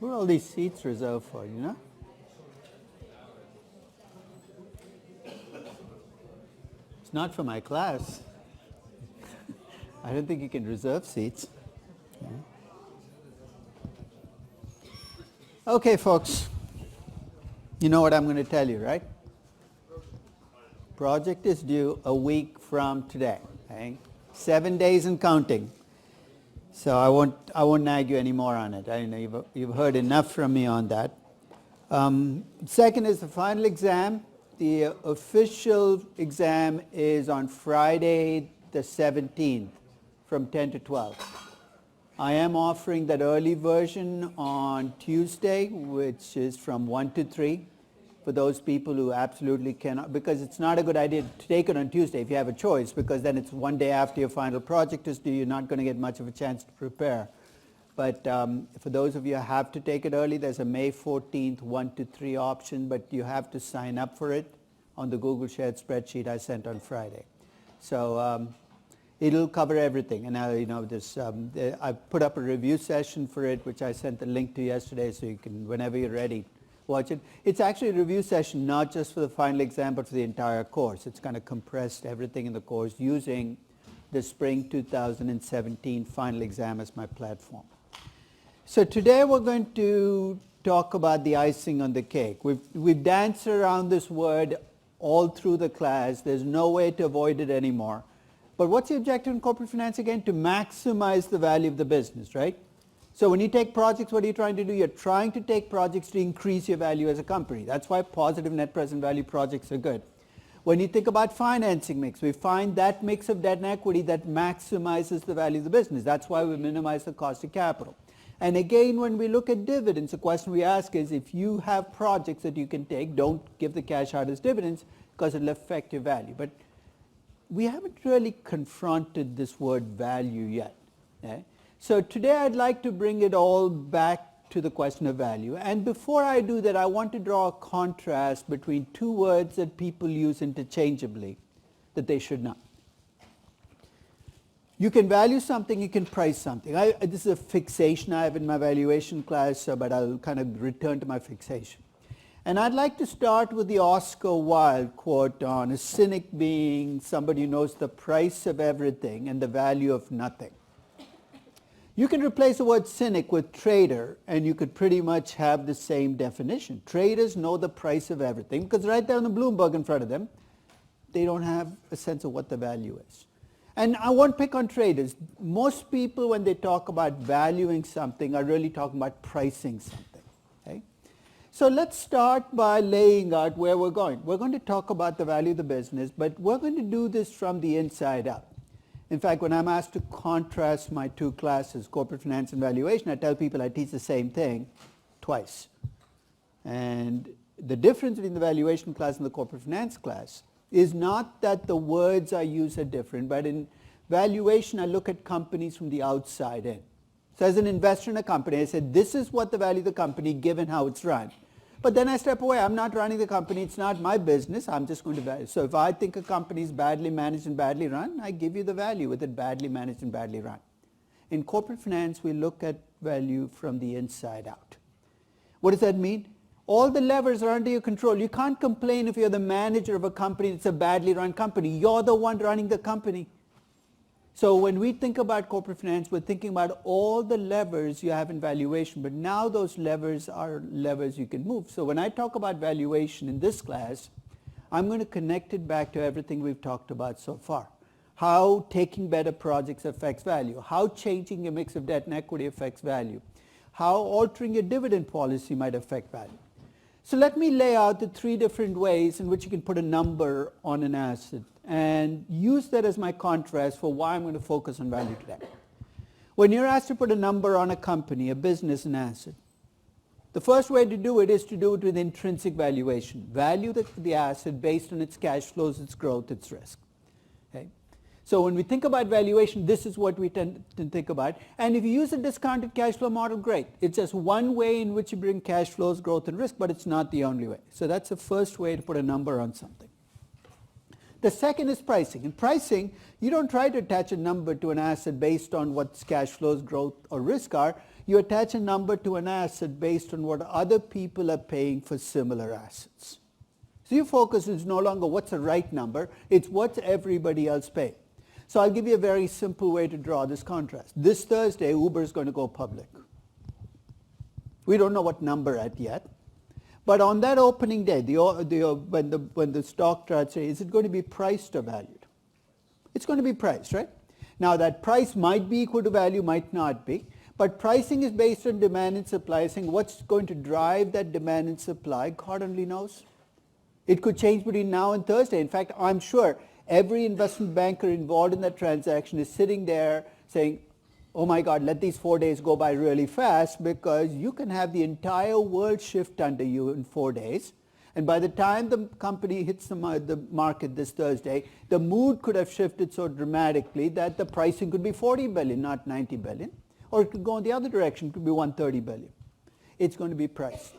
Who are all these seats reserved for, you know? It's not for my class. I don't think you can reserve seats. Yeah. Okay, folks. You know what I'm going to tell you, right? Project is due a week from today. Okay? 7 days and counting. So I won't nag you anymore on it. I know you've heard enough from me on that. Second is the final exam. The official exam is on Friday the 17th from 10 to 12. I am offering that early version on Tuesday, which is from 1 to 3, for those people who absolutely cannot, because it's not a good idea to take it on Tuesday if you have a choice, because then it's one day after your final project is due. You're not going to get much of a chance to prepare. But for those of you who have to take it early, there's a May 14th 1 to 3 option, but you have to sign up for it on the Google shared spreadsheet I sent on Friday. So it'll cover everything. And now, you know, I put up a review session for it, which I sent the link to yesterday, so you can, whenever you're ready, watch it. It's actually a review session, not just for the final exam, but for the entire course. It's kind of compressed everything in the course using the spring 2017 final exam as my platform. So today we're going to talk about the icing on the cake. We've danced around this word all through the class. There's no way to avoid it anymore. But what's the objective in corporate finance again? To maximize the value of the business, right? So when you take projects, what are you trying to do? You're trying to take projects to increase your value as a company. That's why positive net present value projects are good. When you think about financing mix, we find that mix of debt and equity that maximizes the value of the business. That's why we minimize the cost of capital. And again, when we look at dividends, the question we ask is, if you have projects that you can take, don't give the cash out as dividends because it'll affect your value. But we haven't really confronted this word value yet. Okay? So today I'd like to bring it all back to the question of value. And before I do that, I want to draw a contrast between two words that people use interchangeably that they should not. You can value something, you can price something. This is a fixation I have in my valuation class, but I'll kind of return to my fixation. And I'd like to start with the Oscar Wilde quote on a cynic being somebody who knows the price of everything and the value of nothing. You can replace the word cynic with trader, and you could pretty much have the same definition. Traders know the price of everything because right there on the Bloomberg in front of them, they don't have a sense of what the value is. And I won't pick on traders. Most people, when they talk about valuing something, are really talking about pricing something. Okay? So let's start by laying out where we're going. We're going to talk about the value of the business, but we're going to do this from the inside out. In fact, when I'm asked to contrast my two classes, corporate finance and valuation, I tell people I teach the same thing twice. And the difference between the valuation class and the corporate finance class is not that the words I use are different, but in valuation I look at companies from the outside in. So as an investor in a company, I said, this is what the value of the company given how it's run. But then I step away. I'm not running the company. It's not my business. I'm just going to value. So if I think a company is badly managed and badly run, I give you the value with it badly managed and badly run. In corporate finance, we look at value from the inside out. What does that mean? All the levers are under your control. You can't complain if you're the manager of a company that's a badly run company. You're the one running the company. So when we think about corporate finance, we're thinking about all the levers you have in valuation, but now those levers are levers you can move. So when I talk about valuation in this class, I'm going to connect it back to everything we've talked about so far. How taking better projects affects value, how changing your mix of debt and equity affects value, how altering your dividend policy might affect value. So let me lay out the 3 different ways in which you can put a number on an asset and use that as my contrast for why I'm going to focus on value today. When you're asked to put a number on a company, a business, an asset, the first way to do it is to do it with intrinsic valuation. Value the asset based on its cash flows, its growth, its risk. Okay? So when we think about valuation, this is what we tend to think about. And if you use a discounted cash flow model, great. It's just one way in which you bring cash flows, growth, and risk, but it's not the only way. So that's the first way to put a number on something. The second is pricing. In pricing, you don't try to attach a number to an asset based on what cash flows, growth, or risk are. You attach a number to an asset based on what other people are paying for similar assets. So your focus is no longer what's the right number, it's what's everybody else paying. So I'll give you a very simple way to draw this contrast. This Thursday, Uber is going to go public. We don't know what number at yet. But on that opening day, when the stock charts say, is it going to be priced or valued? It's going to be priced, right? Now that price might be equal to value, might not be. But pricing is based on demand and supply, saying what's going to drive that demand and supply, God only knows. It could change between now and Thursday. In fact, I'm sure every investment banker involved in that transaction is sitting there saying, oh my God, let these 4 days go by really fast, because you can have the entire world shift under you in 4 days. And by the time the company hits the market this Thursday, the mood could have shifted so dramatically that the pricing could be 40 billion, not 90 billion. Or it could go in the other direction, it could be 130 billion. It's going to be priced.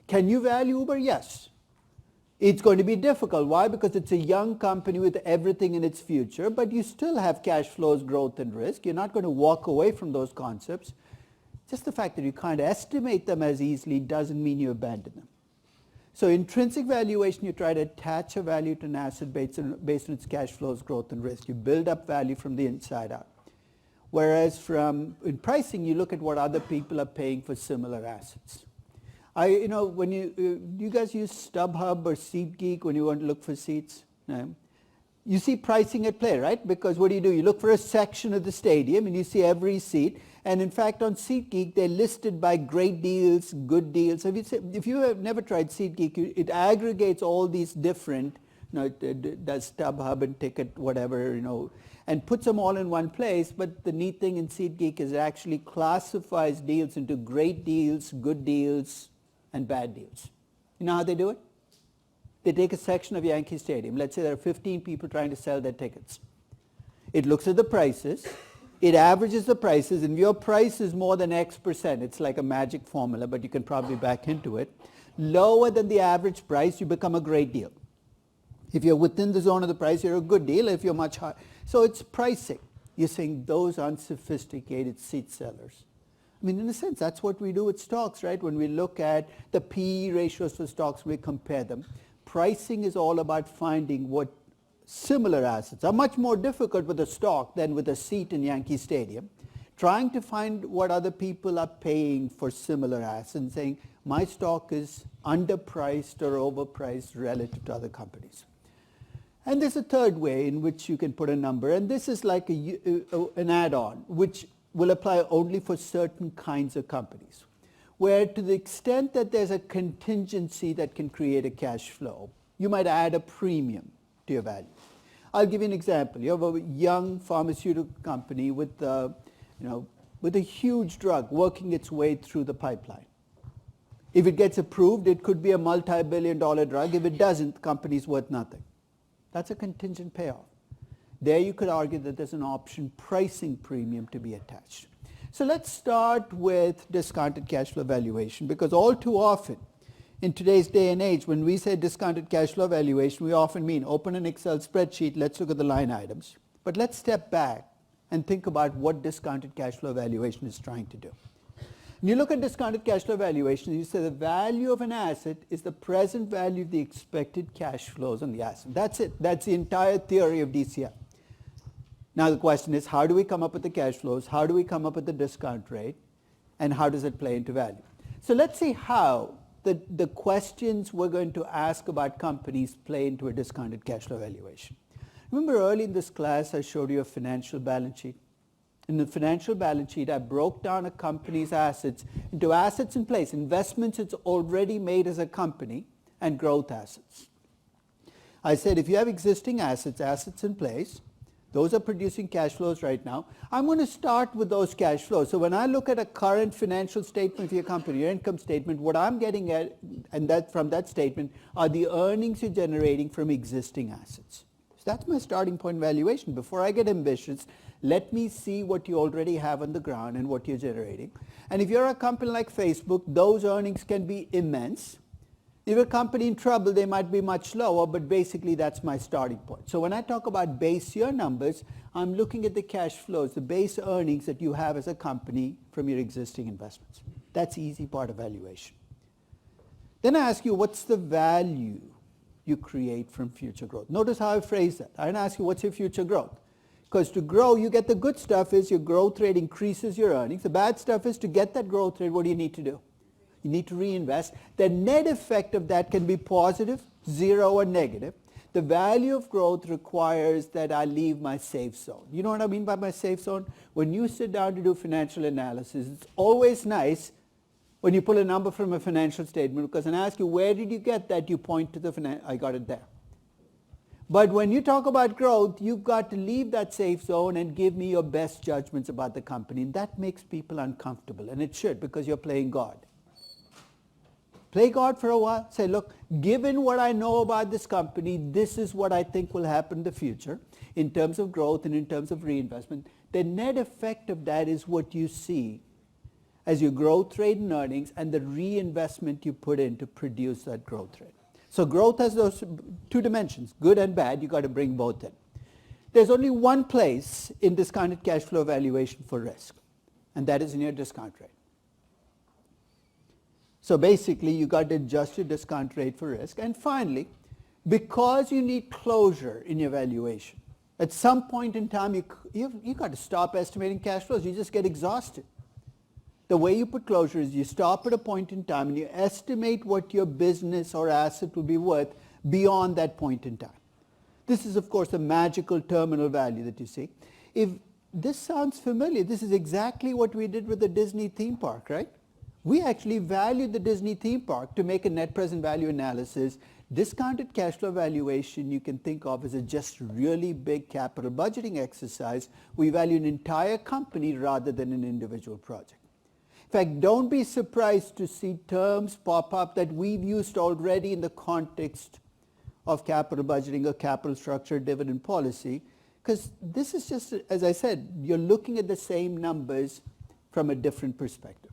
Can you value Uber? Yes. It's going to be difficult. Why? Because it's a young company with everything in its future, but you still have cash flows, growth, and risk. You're not going to walk away from those concepts. Just the fact that you can't estimate them as easily doesn't mean you abandon them. So intrinsic valuation, you try to attach a value to an asset based on its cash flows, growth, and risk. You build up value from the inside out. Whereas in pricing, you look at what other people are paying for similar assets. When do you guys use StubHub or SeatGeek when you want to look for seats? No. You see pricing at play, right? Because what do? You look for a section of the stadium and you see every seat. And in fact, on SeatGeek, they're listed by great deals, good deals. If you have never tried SeatGeek, it aggregates all these different, it does StubHub and Ticket, whatever, and puts them all in one place. But the neat thing in SeatGeek is it actually classifies deals into great deals, good deals, and bad deals. You know how they do it? They take a section of Yankee Stadium. Let's say there are 15 people trying to sell their tickets. It looks at the prices. It averages the prices. And if your price is more than X%, it's like a magic formula, but you can probably back into it. Lower than the average price, you become a great deal. If you're within the zone of the price, you're a good deal. If you're much higher. So it's pricing. You're saying those unsophisticated seat sellers. In a sense, that's what we do with stocks, right? When we look at the PE ratios for stocks, we compare them. Pricing is all about finding what similar assets are much more difficult with a stock than with a seat in Yankee Stadium. Trying to find what other people are paying for similar assets and saying, my stock is underpriced or overpriced relative to other companies. And there's a third way in which you can put a number, and this is like an add-on, which will apply only for certain kinds of companies, where to the extent that there's a contingency that can create a cash flow, you might add a premium to your value. I'll give you an example. You have a young pharmaceutical company with a huge drug working its way through the pipeline. If it gets approved, it could be a multi-billion-dollar drug. If it doesn't, the company's worth nothing. That's a contingent payoff. There you could argue that there's an option pricing premium to be attached. So let's start with discounted cash flow valuation, because all too often in today's day and age, when we say discounted cash flow valuation, we often mean open an Excel spreadsheet, let's look at the line items. But let's step back and think about what discounted cash flow valuation is trying to do. When you look at discounted cash flow valuation, you say the value of an asset is the present value of the expected cash flows on the asset. That's it. That's the entire theory of DCF. Now the question is, how do we come up with the cash flows? How do we come up with the discount rate? And how does it play into value? So let's see how the questions we're going to ask about companies play into a discounted cash flow valuation. Remember early in this class I showed you a financial balance sheet. In the financial balance sheet I broke down a company's assets into assets in place, investments it's already made as a company, and growth assets. I said if you have existing assets in place, those are producing cash flows right now. I'm going to start with those cash flows. So when I look at a current financial statement of your company, your income statement, what I'm getting at, and that from that statement, are the earnings you're generating from existing assets. So that's my starting point valuation. Before I get ambitious, let me see what you already have on the ground and what you're generating. And if you're a company like Facebook, those earnings can be immense. If a company in trouble, they might be much lower, but basically that's my starting point. So when I talk about base year numbers, I'm looking at the cash flows, the base earnings that you have as a company from your existing investments. That's the easy part of valuation. Then I ask you, what's the value you create from future growth? Notice how I phrase that. I didn't ask you, what's your future growth? Because to grow, you get the good stuff is your growth rate increases your earnings. The bad stuff is to get that growth rate, what do you need to do? You need to reinvest. The net effect of that can be positive, zero, or negative. The value of growth requires that I leave my safe zone. You know what I mean by my safe zone? When you sit down to do financial analysis, it's always nice when you pull a number from a financial statement, because when I ask you, where did you get that, you point to the I got it there. But when you talk about growth, you've got to leave that safe zone and give me your best judgments about the company. And that makes people uncomfortable, and it should, because you're playing God. Play God for a while. Say, look, given what I know about this company, this is what I think will happen in the future in terms of growth and in terms of reinvestment. The net effect of that is what you see as your growth rate in earnings and the reinvestment you put in to produce that growth rate. So growth has those two dimensions, good and bad. You've got to bring both in. There's only one place in discounted cash flow valuation for risk, and that is in your discount rate. So basically, you got to adjust your discount rate for risk. And finally, because you need closure in your valuation, at some point in time, you got to stop estimating cash flows. You just get exhausted. The way you put closure is you stop at a point in time and you estimate what your business or asset will be worth beyond that point in time. This is, of course, the magical terminal value that you see. If this sounds familiar, this is exactly what we did with the Disney theme park, right? We actually valued the Disney theme park to make a net present value analysis. Discounted cash flow valuation you can think of as a just really big capital budgeting exercise. We value an entire company rather than an individual project. In fact, don't be surprised to see terms pop up that we've used already in the context of capital budgeting or capital structure dividend policy, because this is just, as I said, you're looking at the same numbers from a different perspective.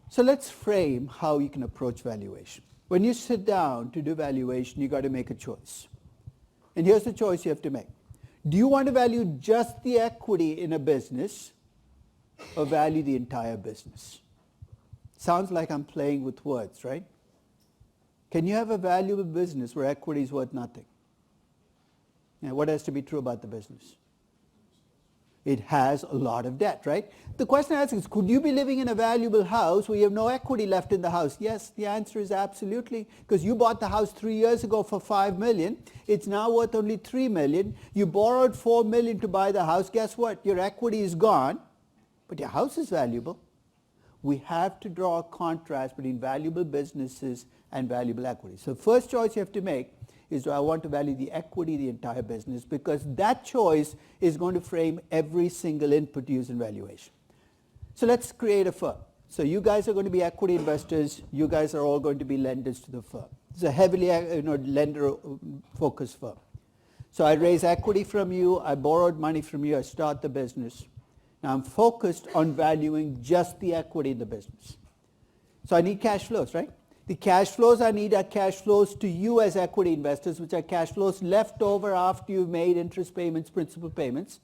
So let's frame how you can approach valuation. When you sit down to do valuation, you got to make a choice. And here's the choice you have to make. Do you want to value just the equity in a business or value the entire business? Sounds like I'm playing with words, right? Can you have a valuable business where equity is worth nothing? Now, what has to be true about the business? It has a lot of debt, right? The question I ask is, could you be living in a valuable house where you have no equity left in the house? Yes, the answer is absolutely, because you bought the house 3 years ago for $5 million. It's now worth only $3 million. You borrowed $4 million to buy the house. Guess what? Your equity is gone, but your house is valuable. We have to draw a contrast between valuable businesses and valuable equity. So first choice you have to make is, do I want to value the equity, the entire business? Because that choice is going to frame every single input used in valuation. So let's create a firm. So you guys are going to be equity investors. You guys are all going to be lenders to the firm. It's a heavily lender-focused firm. So I raise equity from you. I borrowed money from you. I start the business. Now I'm focused on valuing just the equity in the business. So I need cash flows, right? The cash flows I need are cash flows to you as equity investors, which are cash flows left over after you've made interest payments, principal payments.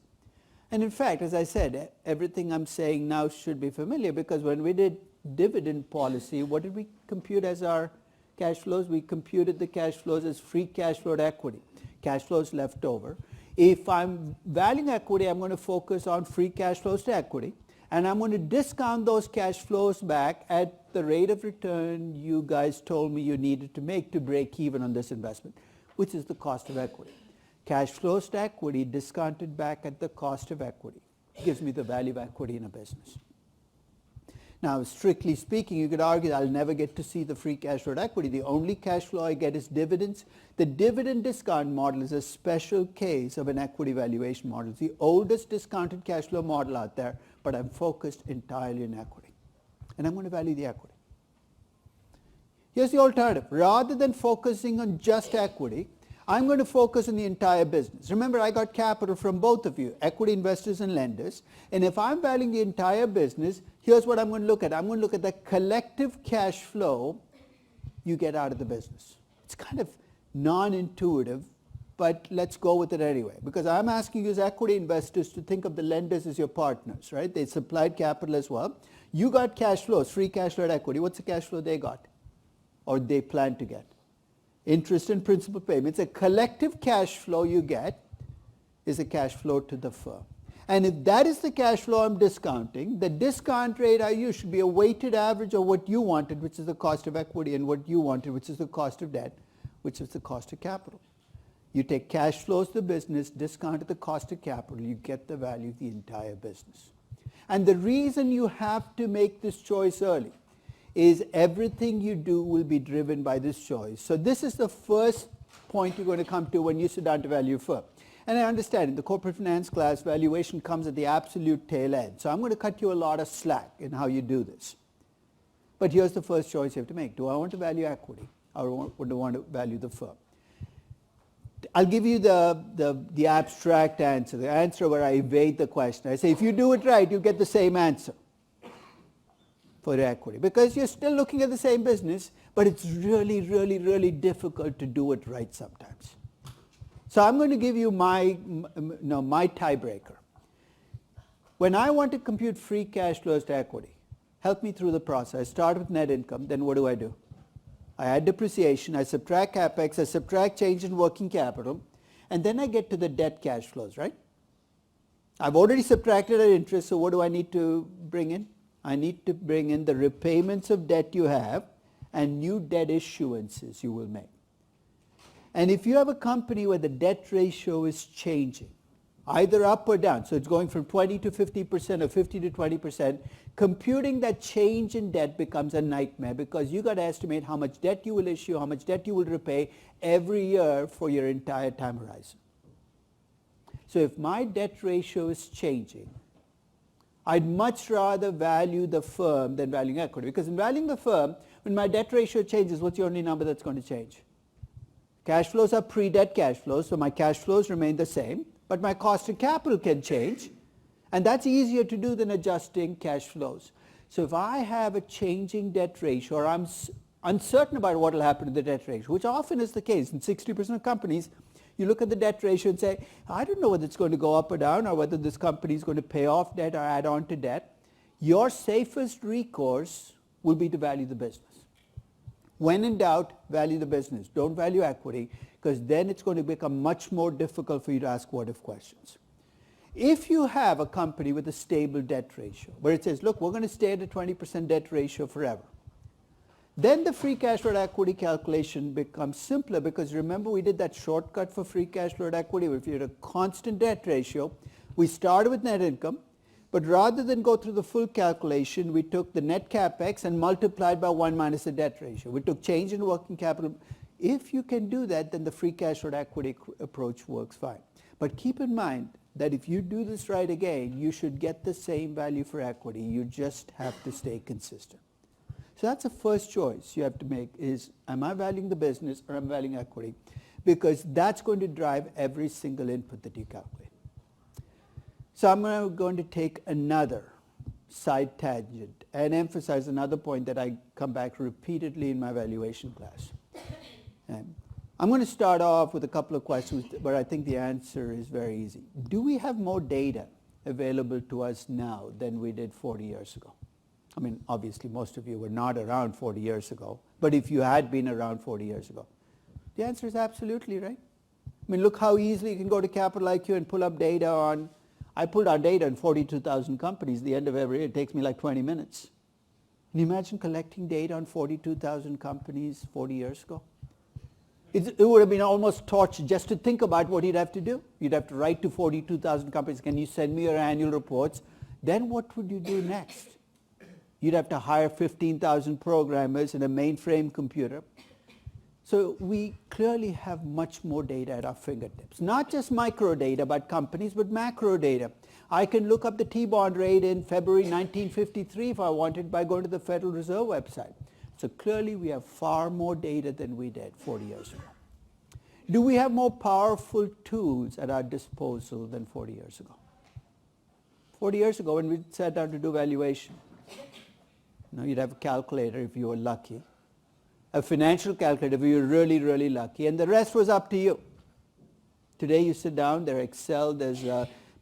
And in fact, as I said, everything I'm saying now should be familiar, because when we did dividend policy, what did we compute as our cash flows? We computed the cash flows as free cash flow to equity, cash flows left over. If I'm valuing equity, I'm going to focus on free cash flows to equity. And I'm going to discount those cash flows back at the rate of return you guys told me you needed to make to break even on this investment, which is the cost of equity. Cash flows to equity discounted back at the cost of equity gives me the value of equity in a business. Now, strictly speaking, you could argue that I'll never get to see the free cash flow to equity. The only cash flow I get is dividends. The dividend discount model is a special case of an equity valuation model. It's the oldest discounted cash flow model out there, but I'm focused entirely on equity. And I'm going to value the equity. Here's the alternative. Rather than focusing on just equity, I'm going to focus on the entire business. Remember, I got capital from both of you, equity investors and lenders. And if I'm valuing the entire business, here's what I'm going to look at. I'm going to look at the collective cash flow you get out of the business. It's kind of non-intuitive, but let's go with it anyway, because I'm asking you as equity investors to think of the lenders as your partners, right? They supplied capital as well. You got cash flows, free cash flow at equity. What's the cash flow they got or they plan to get? Interest and principal payments. A collective cash flow you get is a cash flow to the firm. And if that is the cash flow I'm discounting, the discount rate I use should be a weighted average of what you wanted, which is the cost of equity, and what you wanted, which is the cost of debt, which is the cost of capital. You take cash flows to the business, discount the cost of capital, you get the value of the entire business. And the reason you have to make this choice early is everything you do will be driven by this choice. So this is the first point you're going to come to when you sit down to value a firm. And I understand in the corporate finance class, valuation comes at the absolute tail end. So I'm going to cut you a lot of slack in how you do this. But here's the first choice you have to make. Do I want to value equity or do I want to value the firm? I'll give you the abstract answer, the answer where I evade the question. I say if you do it right, you get the same answer for equity, because you're still looking at the same business, but it's really, really, really difficult to do it right sometimes. So I'm going to give you my tiebreaker. When I want to compute free cash flows to equity, help me through the process. I start with net income, then what do? I add depreciation, I subtract capex, I subtract change in working capital, and then I get to the debt cash flows, right? I've already subtracted an interest, so what do I need to bring in? I need to bring in the repayments of debt you have and new debt issuances you will make. And if you have a company where the debt ratio is changing, either up or down, so it's going from 20 to 50% or 50 to 20%, computing that change in debt becomes a nightmare, because you got to estimate how much debt you will issue, how much debt you will repay every year for your entire time horizon. So if my debt ratio is changing, I'd much rather value the firm than valuing equity, because in valuing the firm, when my debt ratio changes, what's the only number that's going to change? Cash flows are pre-debt cash flows, so my cash flows remain the same, but my cost of capital can change, and that's easier to do than adjusting cash flows. So if I have a changing debt ratio, or I'm uncertain about what will happen to the debt ratio, which often is the case in 60% of companies, you look at the debt ratio and say, I don't know whether it's going to go up or down, or whether this company is going to pay off debt or add on to debt. Your safest recourse will be to value the business. When in doubt, value the business. Don't value equity, because then it's going to become much more difficult for you to ask what-if questions. If you have a company with a stable debt ratio, where it says, look, we're going to stay at a 20% debt ratio forever, then the free cash flow to equity calculation becomes simpler, because remember we did that shortcut for free cash flow to equity. If you had a constant debt ratio, we started with net income, but rather than go through the full calculation, we took the net capex and multiplied by 1 minus the debt ratio. We took change in working capital. If you can do that, then the free cash flow to equity approach works fine. But keep in mind that if you do this right again, you should get the same value for equity. You just have to stay consistent. So that's the first choice you have to make is, am I valuing the business or am I valuing equity? Because that's going to drive every single input that you calculate. So I'm going to take another side tangent and emphasize another point that I come back repeatedly in my valuation class. And I'm going to start off with a couple of questions where I think the answer is very easy. Do we have more data available to us now than we did 40 years ago? I mean, obviously, most of you were not around 40 years ago, but if you had been around 40 years ago, the answer is absolutely, right? I mean, look how easily you can go to Capital IQ and pull up data on, I pulled out data on 42,000 companies. The end of every year, it takes me like 20 minutes. Can you imagine collecting data on 42,000 companies 40 years ago? It would have been almost torture just to think about what you'd have to do. You'd have to write to 42,000 companies, can you send me your annual reports? Then what would you do next? You'd have to hire 15,000 programmers and a mainframe computer. So we clearly have much more data at our fingertips. Not just micro data about companies, but macro data. I can look up the T-bond rate in February 1953 if I wanted by going to the Federal Reserve website. So clearly we have far more data than we did 40 years ago. Do we have more powerful tools at our disposal than 40 years ago? 40 years ago when we sat down to do valuation, you'd have a calculator if you were lucky. a financial calculator if you're really, really lucky, and the rest was up to you. Today you sit down, there's Excel, there's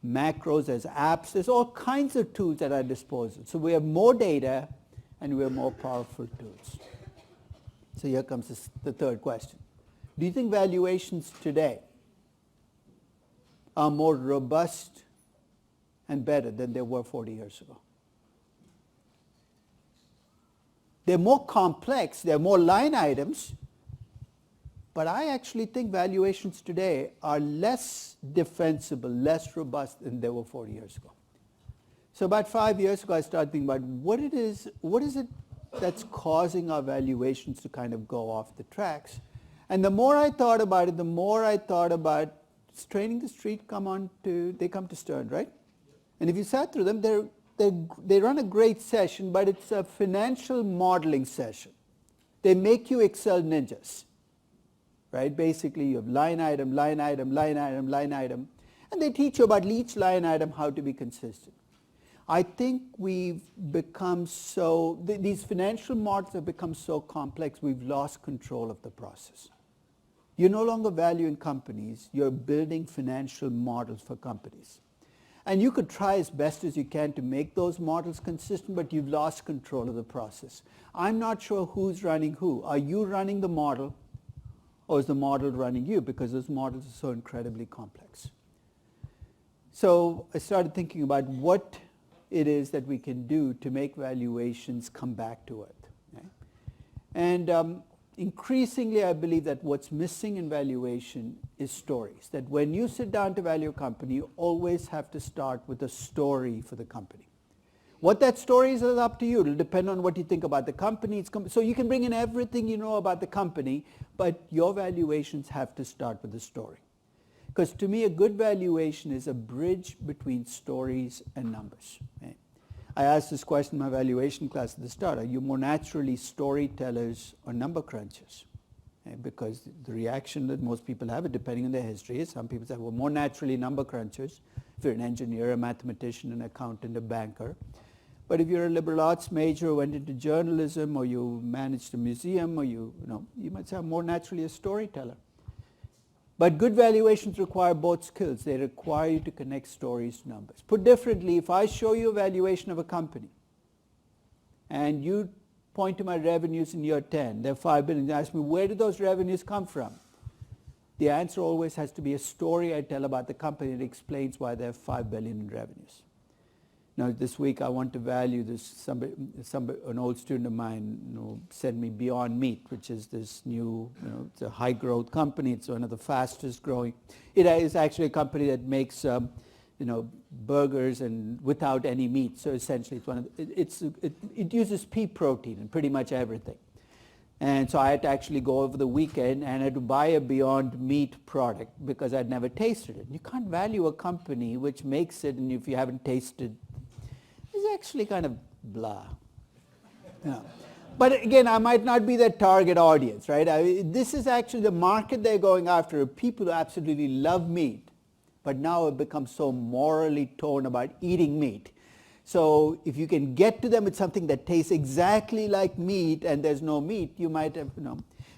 macros, there's apps, there's all kinds of tools at our disposal. So we have more data and we have more powerful tools. So here comes the third question. Do you think valuations today are more robust and better than they were 40 years ago? They're more complex, they're more line items, but I actually think valuations today are less defensible, less robust than they were 40 years ago. So about 5 years ago, I started thinking about what is it that's causing our valuations to kind of go off the tracks. And the more I thought about it, the more I thought about training the street they come to Stern, right? And if you sat through them, they run a great session, but it's a financial modeling session. They make you Excel ninjas, right? Basically, you have line item, line item, line item, line item, and they teach you about each line item how to be consistent. I think we've become these financial models have become so complex, we've lost control of the process. You're no longer valuing companies, you're building financial models for companies. And you could try as best as you can to make those models consistent, but you've lost control of the process. I'm not sure who's running who. Are you running the model, or is the model running you? Because those models are so incredibly complex. So I started thinking about what it is that we can do to make valuations come back to earth. Right? And increasingly, I believe that what's missing in valuation is stories. That when you sit down to value a company, you always have to start with a story for the company. What that story is up to you. It'll depend on what you think about the company. So you can bring in everything you know about the company, but your valuations have to start with a story. Because to me, a good valuation is a bridge between stories and numbers. Right? I asked this question in my valuation class at the start. Are you more naturally storytellers or number crunchers? Because the reaction that most people have, depending on their history, is some people say, well, more naturally number crunchers. If you're an engineer, a mathematician, an accountant, a banker. But if you're a liberal arts major who went into journalism, or you managed a museum, or you might say, I'm more naturally a storyteller. But good valuations require both skills. They require you to connect stories to numbers. Put differently, if I show you a valuation of a company and you point to my revenues in year 10, they're $5 billion, you ask me, where did those revenues come from? The answer always has to be a story I tell about the company that explains why they have $5 billion in revenues. Now, this week I want to value this. An old student of mine sent me Beyond Meat, which is this new, it's a high growth company. It's one of the fastest growing. It is actually a company that makes, burgers and without any meat. So essentially, it uses pea protein in pretty much everything. And so I had to actually go over the weekend and I had to buy a Beyond Meat product because I'd never tasted it. You can't value a company which makes it, and if you haven't tasted, it's actually kind of blah. But again, I might not be their target audience, right? This is actually the market they're going after, people who absolutely love meat, but now have become so morally torn about eating meat. So if you can get to them with something that tastes exactly like meat and there's no meat, you might have,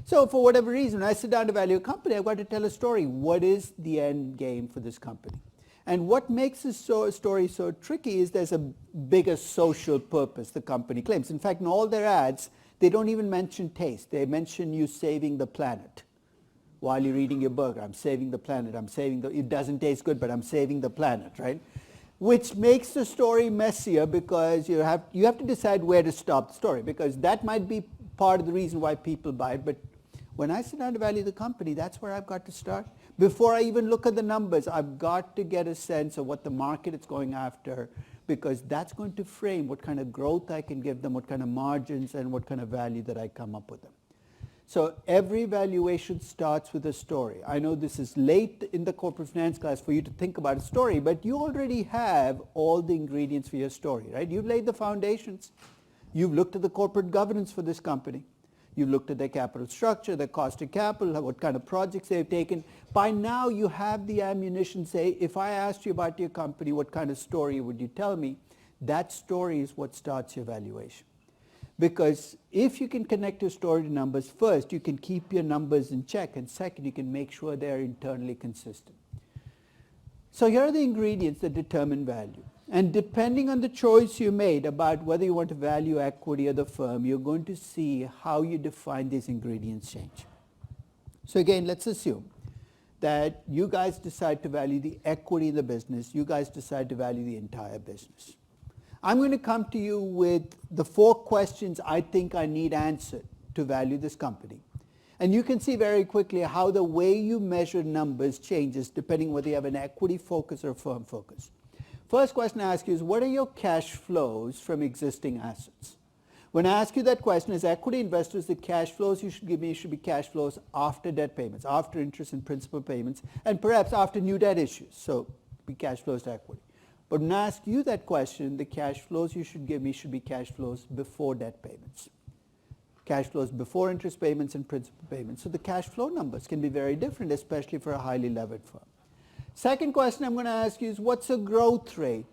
So for whatever reason, when I sit down to value a company, I've got to tell a story. What is the end game for this company? And what makes this story so tricky is there's a bigger social purpose the company claims. In fact, in all their ads, they don't even mention taste. They mention you saving the planet while you're eating your burger. I'm saving the planet. It doesn't taste good, but I'm saving the planet, right? Which makes the story messier because you have to decide where to stop the story, because that might be part of the reason why people buy it. But when I sit down to value the company, that's where I've got to start. Before I even look at the numbers, I've got to get a sense of what the market is going after, because that's going to frame what kind of growth I can give them, what kind of margins, and what kind of value that I come up with them. So every valuation starts with a story. I know this is late in the corporate finance class for you to think about a story, but you already have all the ingredients for your story, right? You've laid the foundations. You've looked at the corporate governance for this company. You've looked at their capital structure, their cost of capital, what kind of projects they've taken. By now, you have the ammunition to say, if I asked you about your company, what kind of story would you tell me? That story is what starts your valuation. Because if you can connect your story to numbers, first, you can keep your numbers in check, and second, you can make sure they are internally consistent. So here are the ingredients that determine value. And depending on the choice you made about whether you want to value equity or the firm, you're going to see how you define these ingredients change. So again, let's assume that you guys decide to value the equity in the business. You guys decide to value the entire business. I'm going to come to you with the 4 questions I think I need answered to value this company. And you can see very quickly how the way you measure numbers changes depending whether you have an equity focus or a firm focus. First question I ask you is, what are your cash flows from existing assets? When I ask you that question, as equity investors, the cash flows you should give me should be cash flows after debt payments, after interest and principal payments, and perhaps after new debt issues. So be cash flows to equity. But when I ask you that question, the cash flows you should give me should be cash flows before debt payments. Cash flows before interest payments and principal payments. So the cash flow numbers can be very different, especially for a highly levered firm. Second question I'm going to ask you is, what's a growth rate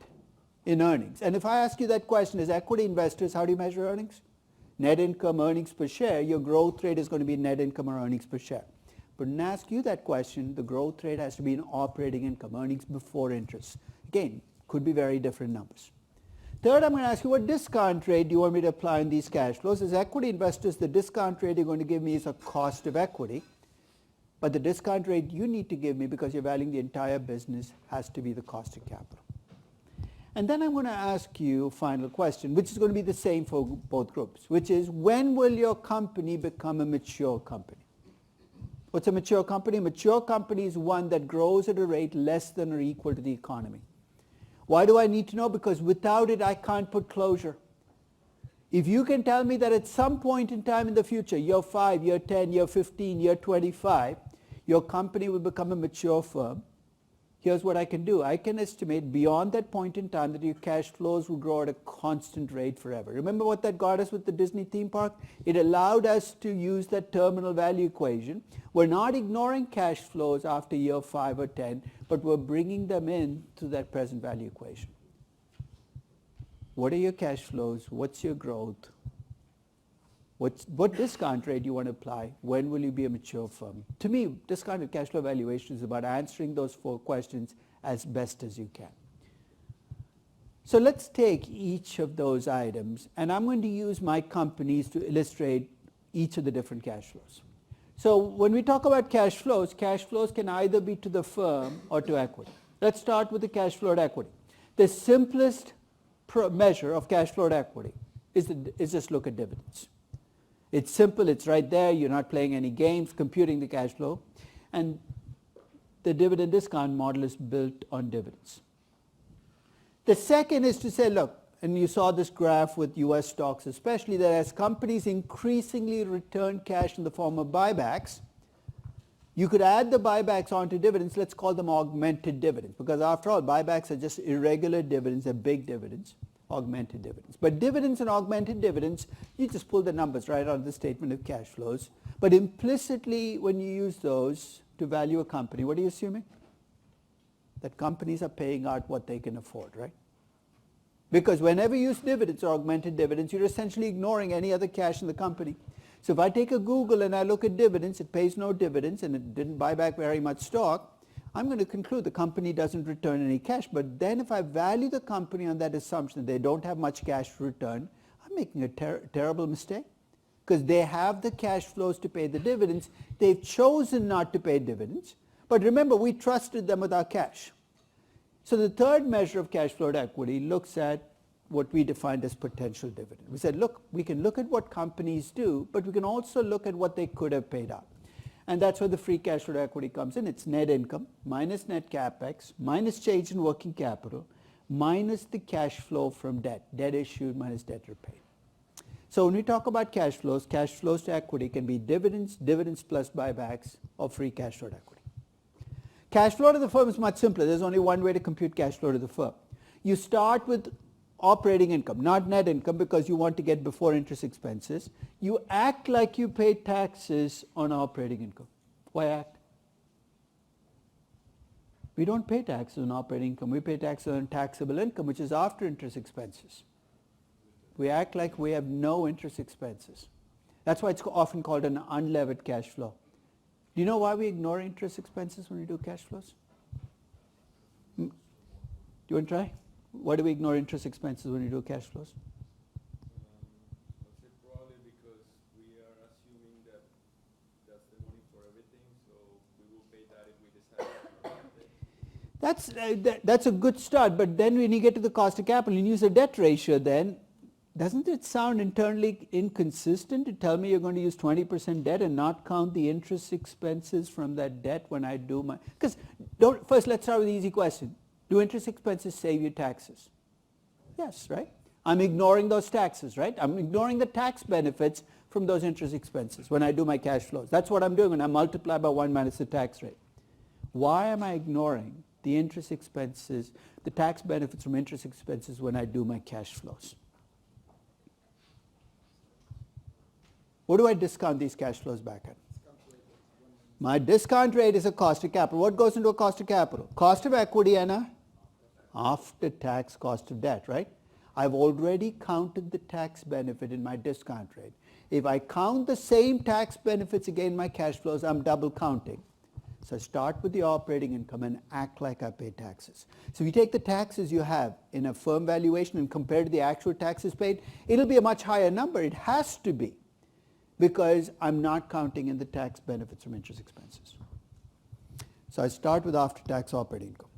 in earnings? And if I ask you that question as equity investors, how do you measure earnings? Net income, earnings per share. Your growth rate is going to be net income or earnings per share. But when I ask you that question, the growth rate has to be in operating income, earnings before interest. Again, could be very different numbers. Third, I'm going to ask you, what discount rate do you want me to apply on these cash flows? As equity investors, the discount rate you're going to give me is a cost of equity. But the discount rate you need to give me, because you're valuing the entire business, has to be the cost of capital. And then I'm going to ask you a final question, which is going to be the same for both groups, which is, when will your company become a mature company? What's a mature company? A mature company is one that grows at a rate less than or equal to the economy. Why do I need to know? Because without it, I can't put closure. If you can tell me that at some point in time in the future, year 5, year 10, year 15, year 25, your company will become a mature firm, here's what I can do. I can estimate beyond that point in time that your cash flows will grow at a constant rate forever. Remember what that got us with the Disney theme park? It allowed us to use that terminal value equation. We're not ignoring cash flows after year 5 or 10, but we're bringing them in to that present value equation. What are your cash flows? What's your growth? What discount rate do you want to apply? When will you be a mature firm? To me, discounted cash flow valuation is about answering those 4 questions as best as you can. So let's take each of those items, and I'm going to use my companies to illustrate each of the different cash flows. So when we talk about cash flows can either be to the firm or to equity. Let's start with the cash flow to equity. The simplest measure of cash flow to equity is just look at dividends. It's simple, it's right there, you're not playing any games computing the cash flow, and the dividend discount model is built on dividends. The second is to say, look, and you saw this graph with US stocks especially, that as companies increasingly return cash in the form of buybacks, you could add the buybacks onto dividends. Let's call them augmented dividends, because after all, buybacks are just irregular dividends, they're big dividends. Augmented dividends. But dividends and augmented dividends, you just pull the numbers right out of the statement of cash flows. But implicitly, when you use those to value a company, what are you assuming? That companies are paying out what they can afford, right? Because whenever you use dividends or augmented dividends, you're essentially ignoring any other cash in the company. So if I take a Google and I look at dividends, it pays no dividends and it didn't buy back very much stock, I'm going to conclude the company doesn't return any cash. But then if I value the company on that assumption that they don't have much cash to return, I'm making a terrible mistake, because they have the cash flows to pay the dividends. They've chosen not to pay dividends. But remember, we trusted them with our cash. So the third measure of cash flow to equity looks at what we defined as potential dividend. We said, look, we can look at what companies do, but we can also look at what they could have paid out. And that's where the free cash flow to equity comes in. It's net income minus net capex minus change in working capital minus the cash flow from debt issued minus debt repaid. So when we talk about cash flows to equity can be dividends plus buybacks, or free cash flow to equity. Cash flow to the firm is much simpler. There's only one way to compute cash flow to the firm. You start with operating income, not net income, because you want to get before interest expenses. You act like you pay taxes on operating income. Why act? We don't pay taxes on operating income. We pay taxes on taxable income, which is after interest expenses. We act like we have no interest expenses. That's why it's often called an unlevered cash flow. Do you know why we ignore interest expenses when we do cash flows? Do you want to try? Why do we ignore interest expenses when we do cash flows? I'd say probably because we are assuming that that's the money for everything, so we will pay that if we decide to pay. That's a good start, but then when you get to the cost of capital and use a debt ratio, then doesn't it sound internally inconsistent to tell me you're going to use 20% debt and not count the interest expenses from that debt when I do my... Because first let's start with the easy question. Do interest expenses save you taxes? Yes, right? I'm ignoring those taxes, right? I'm ignoring the tax benefits from those interest expenses when I do my cash flows. That's what I'm doing when I multiply by 1 minus the tax rate. Why am I ignoring the interest expenses, the tax benefits from interest expenses when I do my cash flows? What do I discount these cash flows back at? My discount rate is a cost of capital. What goes into a cost of capital? Cost of equity and a after-tax cost of debt, right? I've already counted the tax benefit in my discount rate. If I count the same tax benefits again in my cash flows, I'm double counting. So I start with the operating income and act like I pay taxes. So if you take the taxes you have in a firm valuation and compare to the actual taxes paid, it'll be a much higher number. It has to be, because I'm not counting in the tax benefits from interest expenses. So I start with after-tax operating income.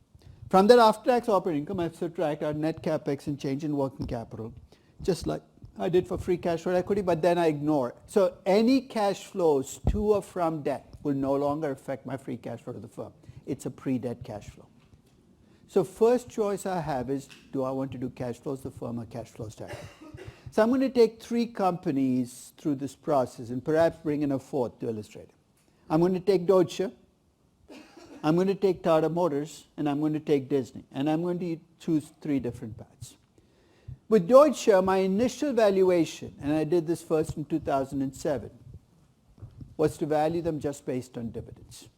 From that after-tax operating income, I subtract our net capex and change in working capital, just like I did for free cash flow equity, but then I ignore it. So any cash flows to or from debt will no longer affect my free cash flow to the firm. It's a pre-debt cash flow. So first choice I have is, do I want to do cash flows to the firm or cash flows to equity? So I'm going to take 3 companies through this process and perhaps bring in a 4th to illustrate it. I'm going to take Deutsche, I'm going to take Tata Motors, and I'm going to take Disney. And I'm going to choose 3 different paths. With Deutsche, my initial valuation, and I did this first in 2007, was to value them just based on dividends.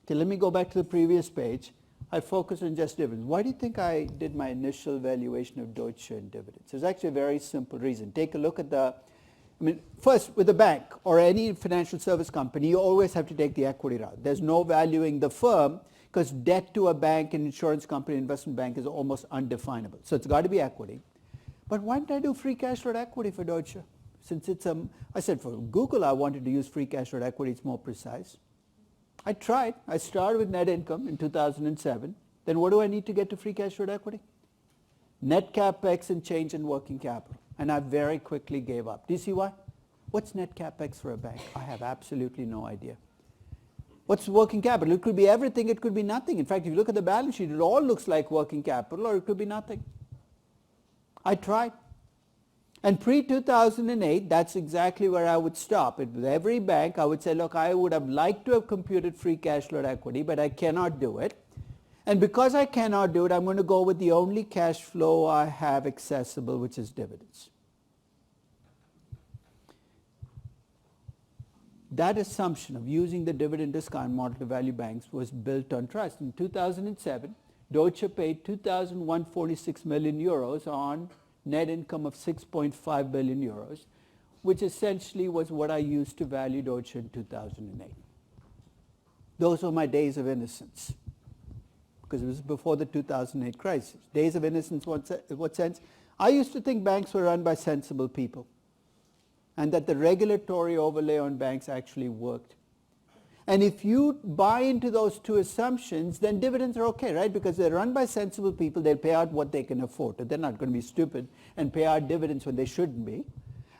Okay, let me go back to the previous page. I focused on just dividends. Why do you think I did my initial valuation of Deutsche in dividends? There's actually a very simple reason. Take a look at first, with a bank or any financial service company, you always have to take the equity route. There's no valuing the firm because debt to a bank, an insurance company, investment bank is almost undefinable. So it's got to be equity. But why didn't I do free cash flow equity for Deutsche? Since I said for Google I wanted to use free cash flow equity, it's more precise. I tried. I started with net income in 2007. Then what do I need to get to free cash flow equity? Net capex and change in working capital. And I very quickly gave up. Do you see why? What's net capex for a bank? I have absolutely no idea. What's working capital? It could be everything, it could be nothing. In fact, if you look at the balance sheet, it all looks like working capital, or it could be nothing. I tried. And pre-2008, that's exactly where I would stop. With every bank, I would say, look, I would have liked to have computed free cash flow equity, but I cannot do it. And because I cannot do it, I'm going to go with the only cash flow I have accessible, which is dividends. That assumption of using the dividend discount model to value banks was built on trust. In 2007, Deutsche paid 2,146 million euros on net income of 6.5 billion euros, which essentially was what I used to value Deutsche in 2008. Those were my days of innocence, because it was before the 2008 crisis. Days of innocence, in what sense? I used to think banks were run by sensible people, and that the regulatory overlay on banks actually worked. And if you buy into those 2 assumptions, then dividends are okay, right? Because they're run by sensible people, they'll pay out what they can afford. They're not going to be stupid and pay out dividends when they shouldn't be.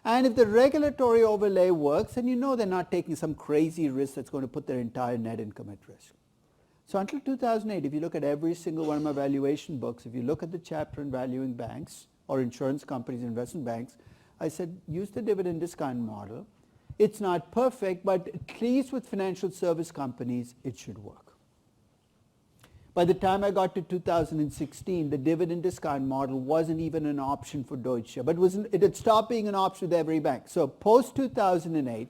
And if the regulatory overlay works, then you know they're not taking some crazy risk that's going to put their entire net income at risk. So until 2008, if you look at every single one of my valuation books, if you look at the chapter on valuing banks or insurance companies, investment banks, I said, use the dividend discount model. It's not perfect, but at least with financial service companies, it should work. By the time I got to 2016, the dividend discount model wasn't even an option for Deutsche, but it had stopped being an option with every bank. So post-2008,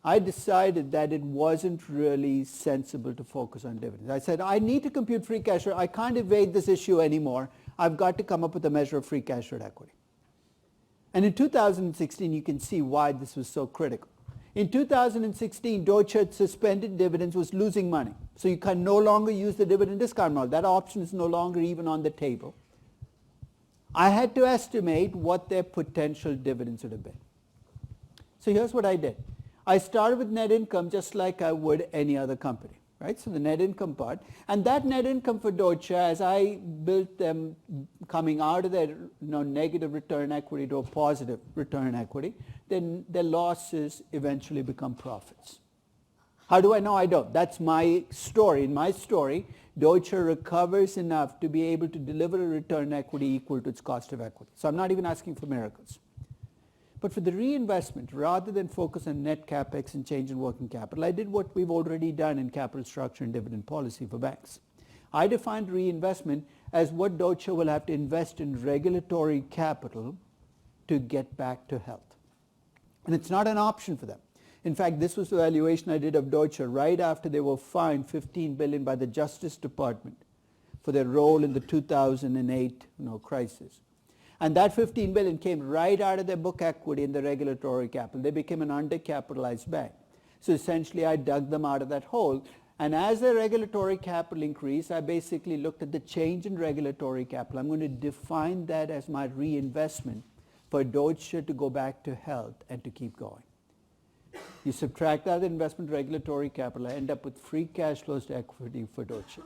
I decided that it wasn't really sensible to focus on dividends. I said, I need to compute free cash flow. I can't evade this issue anymore. I've got to come up with a measure of free cash flow to equity. And in 2016, you can see why this was so critical. In 2016, Deutsche had suspended dividends, was losing money. So you can no longer use the dividend discount model. That option is no longer even on the table. I had to estimate what their potential dividends would have been. So here's what I did. I started with net income just like I would any other company, right? So the net income part. And that net income for Deutsche, as I built them coming out of their negative return equity to a positive return equity, then their losses eventually become profits. How do I know? I don't. That's my story. In my story, Deutsche recovers enough to be able to deliver a return equity equal to its cost of equity. So I'm not even asking for miracles. But for the reinvestment, rather than focus on net capex and change in working capital, I did what we've already done in capital structure and dividend policy for banks. I defined reinvestment as what Deutsche will have to invest in regulatory capital to get back to health. And it's not an option for them. In fact, this was the valuation I did of Deutsche right after they were fined $15 billion by the Justice Department for their role in the 2008 crisis. And that $15 billion came right out of their book equity in the regulatory capital. They became an undercapitalized bank. So essentially, I dug them out of that hole. And as their regulatory capital increased, I basically looked at the change in regulatory capital. I'm going to define that as my reinvestment for Deutsche to go back to health and to keep going. You subtract out the investment regulatory capital, I end up with free cash flows to equity for Deutsche.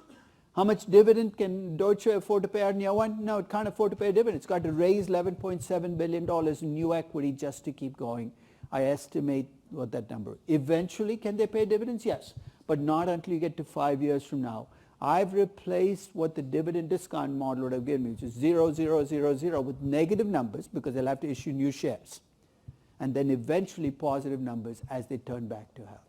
How much dividend can Deutsche afford to pay out in year one? No, it can't afford to pay a dividend. It's got to raise $11.7 billion in new equity just to keep going. I estimate what that number is. Eventually, can they pay dividends? Yes, but not until you get to 5 years from now. I've replaced what the dividend discount model would have given me, which is 0, 0, 0, 0, with negative numbers because they'll have to issue new shares. And then eventually positive numbers as they turn back to health.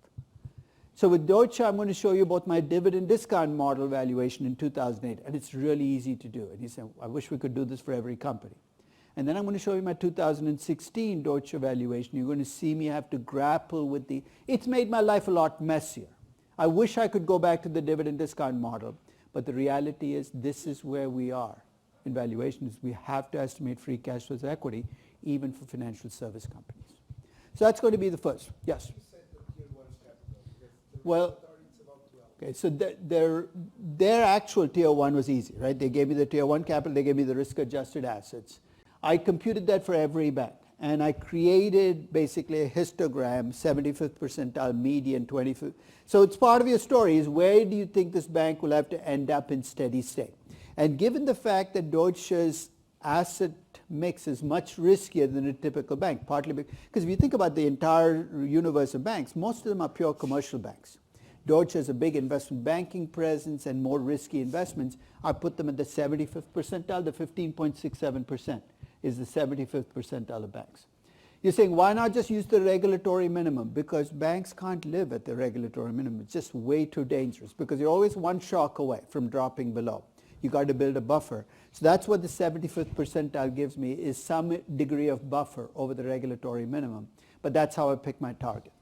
So with Deutsche, I'm going to show you both my dividend discount model valuation in 2008, and it's really easy to do. And you say, I wish we could do this for every company. And then I'm going to show you my 2016 Deutsche valuation. You're going to see me have to grapple with it's made my life a lot messier. I wish I could go back to the dividend discount model, but the reality is this is where we are in valuations. We have to estimate free cash flows of equity, even for financial service companies. So that's going to be the first. Yes? Well, okay, so their actual tier one was easy, right? They gave me the tier one capital, they gave me the risk-adjusted assets. I computed that for every bank, and I created basically a histogram, 75th percentile, median, 25th. So it's part of your story is where do you think this bank will have to end up in steady state? And given the fact that Deutsche's asset mix is much riskier than a typical bank, partly because if you think about the entire universe of banks, most of them are pure commercial banks. Deutsche has a big investment banking presence and more risky investments. I put them at the 75th percentile. The 15.67% is the 75th percentile of banks. You're saying, why not just use the regulatory minimum? Because banks can't live at the regulatory minimum. It's just way too dangerous because you're always one shock away from dropping below. You got to build a buffer. So that's what the 75th percentile gives me, is some degree of buffer over the regulatory minimum. But that's how I pick my target.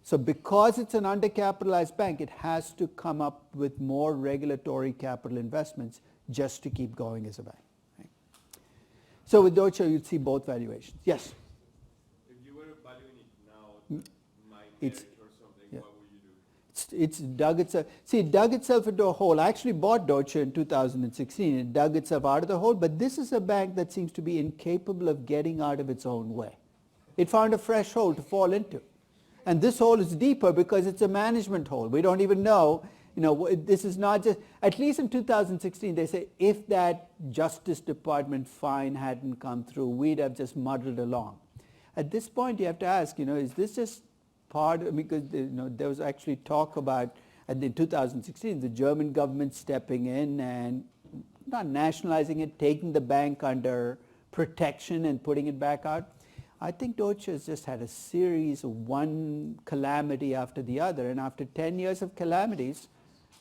So because it's an undercapitalized bank, it has to come up with more regulatory capital investments just to keep going as a bank. Right? So with Deutsche, you'd see both valuations. Yes? If you were valuing it now, my It's- merit or something, yeah. what would you do? It's dug itself. See, it dug itself into a hole. I actually bought Deutsche in 2016. It dug itself out of the hole, but this is a bank that seems to be incapable of getting out of its own way. It found a fresh hole to fall into. And this hole is deeper because it's a management hole. We don't even know, this is not just, at least in 2016, they say if that Justice Department fine hadn't come through, we'd have just muddled along. At this point, you have to ask, is this just part of, because there was actually talk about, in 2016, the German government stepping in and not nationalizing it, taking the bank under protection and putting it back out. I think Deutsche has just had a series of one calamity after the other, and after 10 years of calamities,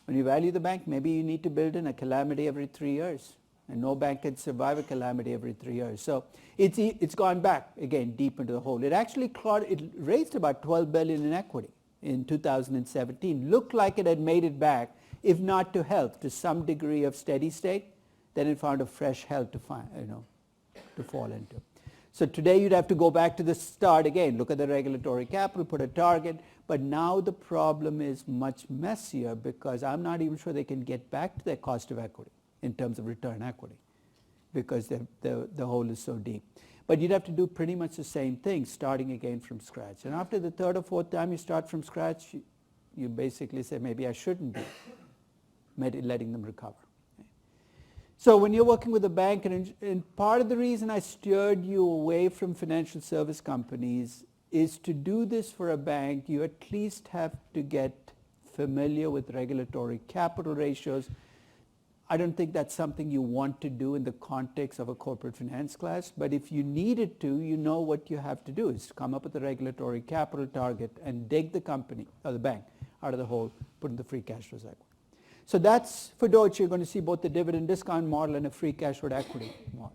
when you value the bank, maybe you need to build in a calamity every 3 years, and no bank can survive a calamity every 3 years. So it's gone back again deep into the hole. It actually raised about $12 billion in equity in 2017. Looked like it had made it back, if not to health, to some degree of steady state. then it found a fresh hell to find, to fall into. So today you'd have to go back to the start again, look at the regulatory capital, put a target, but now the problem is much messier because I'm not even sure they can get back to their cost of equity in terms of return equity because the hole is so deep. But you'd have to do pretty much the same thing, starting again from scratch. And after the third or fourth time you start from scratch, you basically say, maybe I shouldn't be letting them recover. So when you're working with a bank, and part of the reason I steered you away from financial service companies is to do this for a bank, you at least have to get familiar with regulatory capital ratios. I don't think that's something you want to do in the context of a corporate finance class, but if you needed to, you know what you have to do is come up with a regulatory capital target and dig the company or the bank out of the hole, put in the free cash flow cycle. So that's, for Deutsche, you're going to see both the dividend discount model and a free cash flow equity model.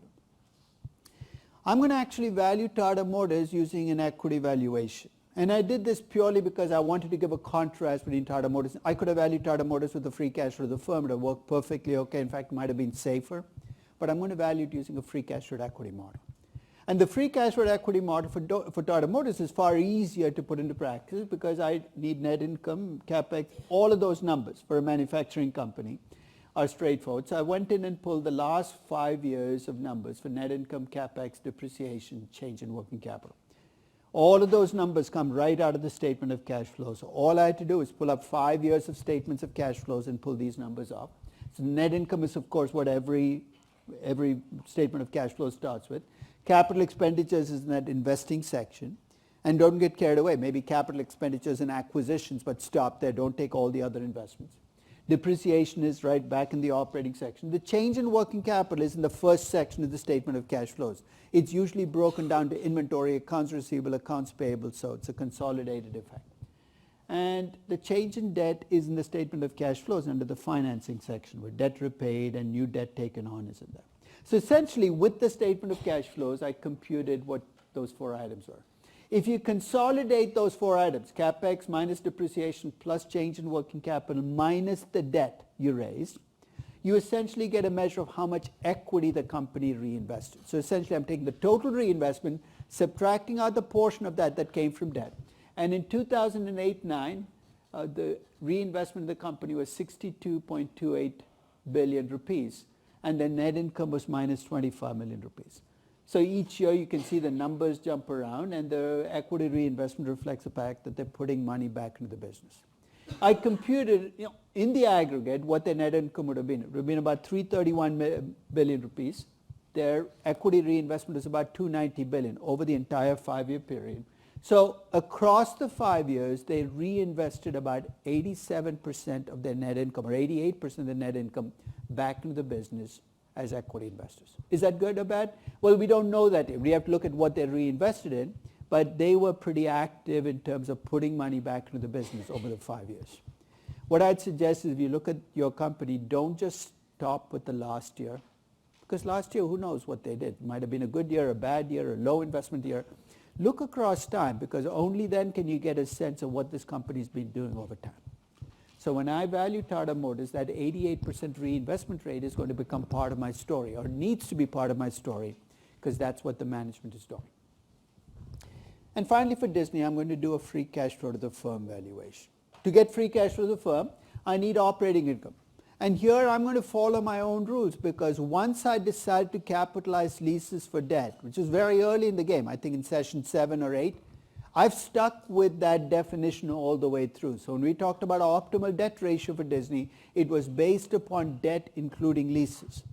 I'm going to actually value Tata Motors using an equity valuation. And I did this purely because I wanted to give a contrast between Tata Motors. I could have valued Tata Motors with the free cash flow of the firm. It would have worked perfectly okay. In fact, it might have been safer. But I'm going to value it using a free cash flow equity model. And the free cash flow equity model for Tata Motors is far easier to put into practice because I need net income, capex, all of those numbers for a manufacturing company are straightforward. So I went in and pulled the last 5 years of numbers for net income, capex, depreciation, change in working capital. All of those numbers come right out of the statement of cash flows. So all I had to do is pull up 5 years of statements of cash flows and pull these numbers up. So net income is, of course, what every statement of cash flow starts with. Capital expenditures is in that investing section. And don't get carried away. Maybe capital expenditures and acquisitions, but stop there. Don't take all the other investments. Depreciation is right back in the operating section. The change in working capital is in the first section of the statement of cash flows. It's usually broken down to inventory, accounts receivable, accounts payable, so it's a consolidated effect. And the change in debt is in the statement of cash flows under the financing section, where debt repaid and new debt taken on is in there. So essentially, with the statement of cash flows, I computed what those 4 items were. If you consolidate those 4 items, capex minus depreciation plus change in working capital minus the debt you raised, you essentially get a measure of how much equity the company reinvested. So essentially, I'm taking the total reinvestment, subtracting out the portion of that came from debt. And in 2008-9, the reinvestment in the company was 62.28 billion rupees, and the net income was minus 25 million rupees. So each year you can see the numbers jump around, and the equity reinvestment reflects the fact that they're putting money back into the business. I computed, in the aggregate, what their net income would have been. It would have been about 331 billion rupees. Their equity reinvestment is about 290 billion over the entire 5-year period. So across the 5 years, they reinvested about 87% of their net income, or 88% of their net income, back into the business as equity investors. Is that good or bad? Well, we don't know that. We have to look at what they reinvested in, but they were pretty active in terms of putting money back into the business over the 5 years. What I'd suggest is if you look at your company, don't just stop with the last year, because last year, who knows what they did. It might have been a good year, a bad year, a low investment year. Look across time, because only then can you get a sense of what this company's been doing over time. So when I value Tata Motors, that 88% reinvestment rate is going to become part of my story, or needs to be part of my story, because that's what the management is doing. And finally, for Disney, I'm going to do a free cash flow to the firm valuation. To get free cash flow to the firm, I need operating income. And here I'm going to follow my own rules, because once I decided to capitalize leases for debt, which is very early in the game, I think in session 7 or 8, I've stuck with that definition all the way through. So when we talked about optimal debt ratio for Disney, it was based upon debt including leases.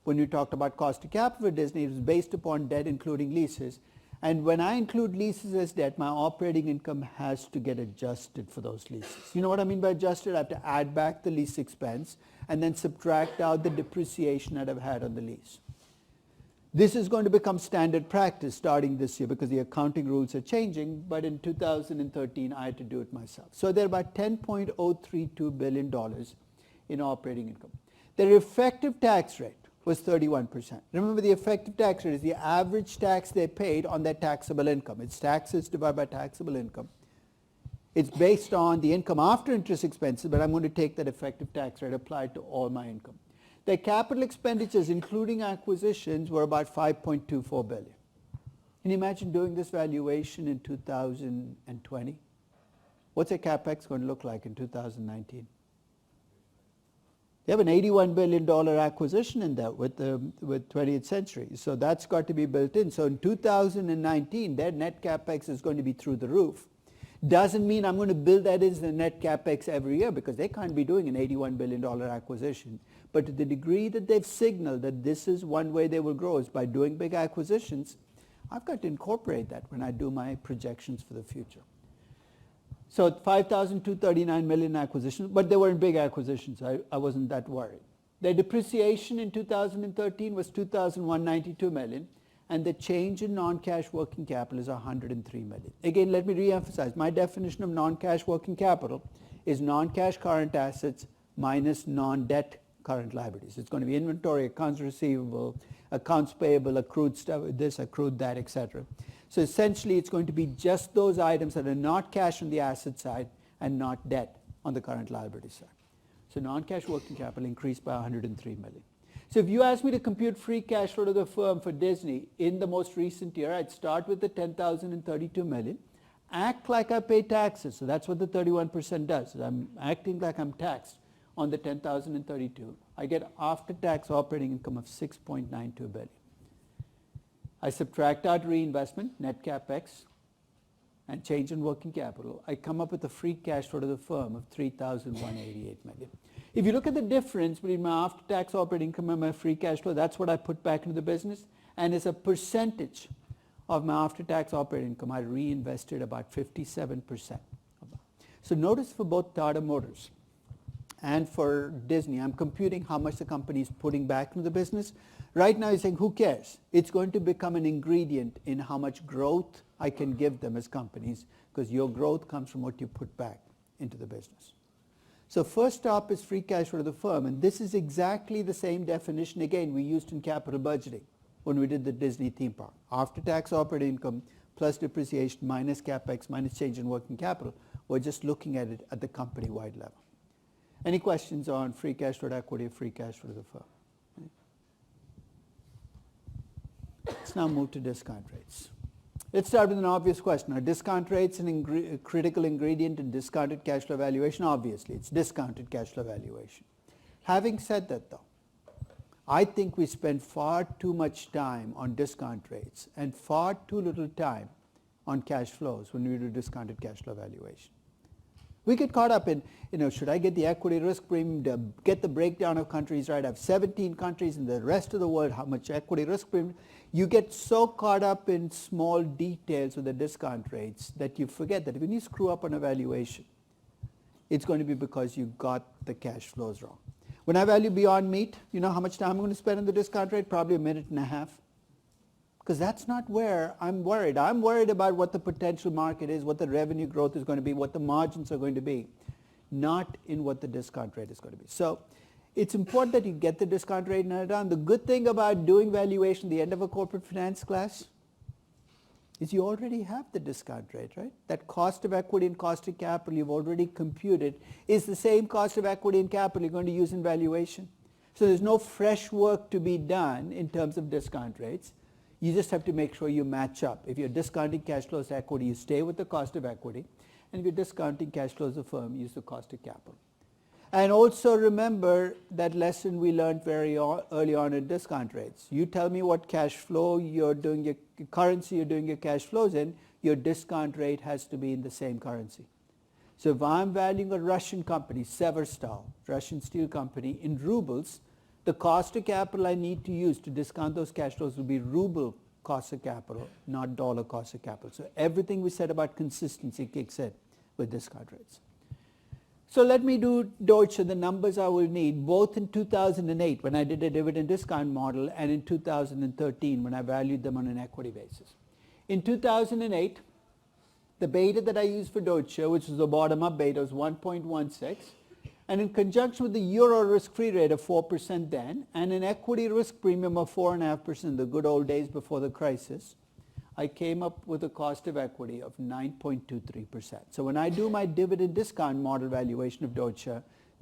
When we talked about cost of capital for Disney, it was based upon debt including leases. And when I include leases as debt, my operating income has to get adjusted for those leases. You know what I mean by adjusted? I have to add back the lease expense and then subtract out the depreciation that I've had on the lease. This is going to become standard practice starting this year because the accounting rules are changing, but in 2013 I had to do it myself. So they're about $10.032 billion in operating income. Their effective tax rate was 31%. Remember, the effective tax rate is the average tax they paid on their taxable income. It's taxes divided by taxable income. It's based on the income after interest expenses, but I'm going to take that effective tax rate applied to all my income. Their capital expenditures, including acquisitions, were about $5.24 billion. Can you imagine doing this valuation in 2020? What's their CapEx going to look like in 2019? They have an $81 billion acquisition in there with 20th Century. So that's got to be built in. So in 2019, their net CapEx is going to be through the roof. Doesn't mean I'm going to build that into the net CapEx every year because they can't be doing an $81 billion acquisition. But to the degree that they've signaled that this is one way they will grow is by doing big acquisitions, I've got to incorporate that when I do my projections for the future. So 5,239 million acquisitions, but they weren't big acquisitions. I wasn't that worried. Their depreciation in 2013 was 2,192 million, and the change in non-cash working capital is 103 million. Again, let me re-emphasize, my definition of non-cash working capital is non-cash current assets minus non-debt current liabilities. It's going to be inventory, accounts receivable, accounts payable, accrued stuff, this, accrued that, etc. So essentially, it's going to be just those items that are not cash on the asset side and not debt on the current liability side. So non-cash working capital increased by 103 million. So if you ask me to compute free cash flow to the firm for Disney in the most recent year, I'd start with the 10,032 million, act like I pay taxes. So that's what the 31% does. I'm acting like I'm taxed on the 10,032. I get after-tax operating income of 6.92 billion. I subtract out reinvestment, net capex, and change in working capital. I come up with a free cash flow to the firm of 3,188 million. If you look at the difference between my after-tax operating income and my free cash flow, that's what I put back into the business. And as a percentage of my after-tax operating income, I reinvested about 57% of that. So notice for both Tata Motors and for Disney, I'm computing how much the company is putting back into the business. Right now, you're saying, who cares? It's going to become an ingredient in how much growth I can give them as companies, because your growth comes from what you put back into the business. So first stop is free cash flow to the firm, and this is exactly the same definition, again, we used in capital budgeting when we did the Disney theme park. After-tax operating income plus depreciation minus capex minus change in working capital. We're just looking at it at the company-wide level. Any questions on free cash flow to equity or free cash flow to the firm? Let's now move to discount rates. Let's start with an obvious question. Are discount rates a critical ingredient in discounted cash flow valuation? Obviously, it's discounted cash flow valuation. Having said that, though, I think we spend far too much time on discount rates and far too little time on cash flows when we do discounted cash flow valuation. We get caught up in, should I get the equity risk premium to get the breakdown of countries right? I have 17 countries in the rest of the world, how much equity risk premium? You get so caught up in small details of the discount rates that you forget that when you screw up on a valuation, it's going to be because you got the cash flows wrong. When I value Beyond Meat, you know how much time I'm going to spend on the discount rate? Probably a minute and a half. Because that's not where I'm worried. I'm worried about what the potential market is, what the revenue growth is going to be, what the margins are going to be, not in what the discount rate is going to be. So it's important that you get the discount rate down. The good thing about doing valuation at the end of a corporate finance class is you already have the discount rate, right? That cost of equity and cost of capital you've already computed is the same cost of equity and capital you're going to use in valuation. So there's no fresh work to be done in terms of discount rates. You just have to make sure you match up. If you're discounting cash flows to equity, you stay with the cost of equity. And if you're discounting cash flows of firm, use the cost of capital. And also remember that lesson we learned very early on in discount rates. You tell me what cash flow you're doing, your currency you're doing your cash flows in, your discount rate has to be in the same currency. So if I'm valuing a Russian company, Severstal, Russian steel company, in rubles, the cost of capital I need to use to discount those cash flows will be ruble cost of capital, not dollar cost of capital. So everything we said about consistency kicks in with discount rates. So let me do Deutsche, the numbers I will need, both in 2008 when I did a dividend discount model and in 2013 when I valued them on an equity basis. In 2008, the beta that I used for Deutsche, which was the bottom-up beta, was 1.16. And in conjunction with the euro risk-free rate of 4% then, and an equity risk premium of 4.5%, the good old days before the crisis, I came up with a cost of equity of 9.23%. So when I do my dividend discount model valuation of Deutsche,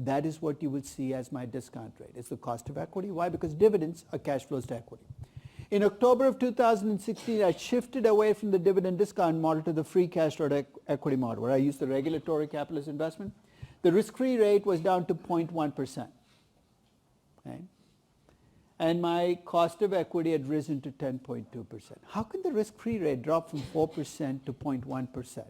That is what you will see as my discount rate. It's the cost of equity. Why? Because dividends are cash flows to equity. In October of 2016, I shifted away from the dividend discount model to the free cash flow to equity model, where I used the regulatory capital as investment. The risk-free rate was down to 0.1%. Okay? And my cost of equity had risen to 10.2%. How can the risk-free rate drop from 4% to 0.1%?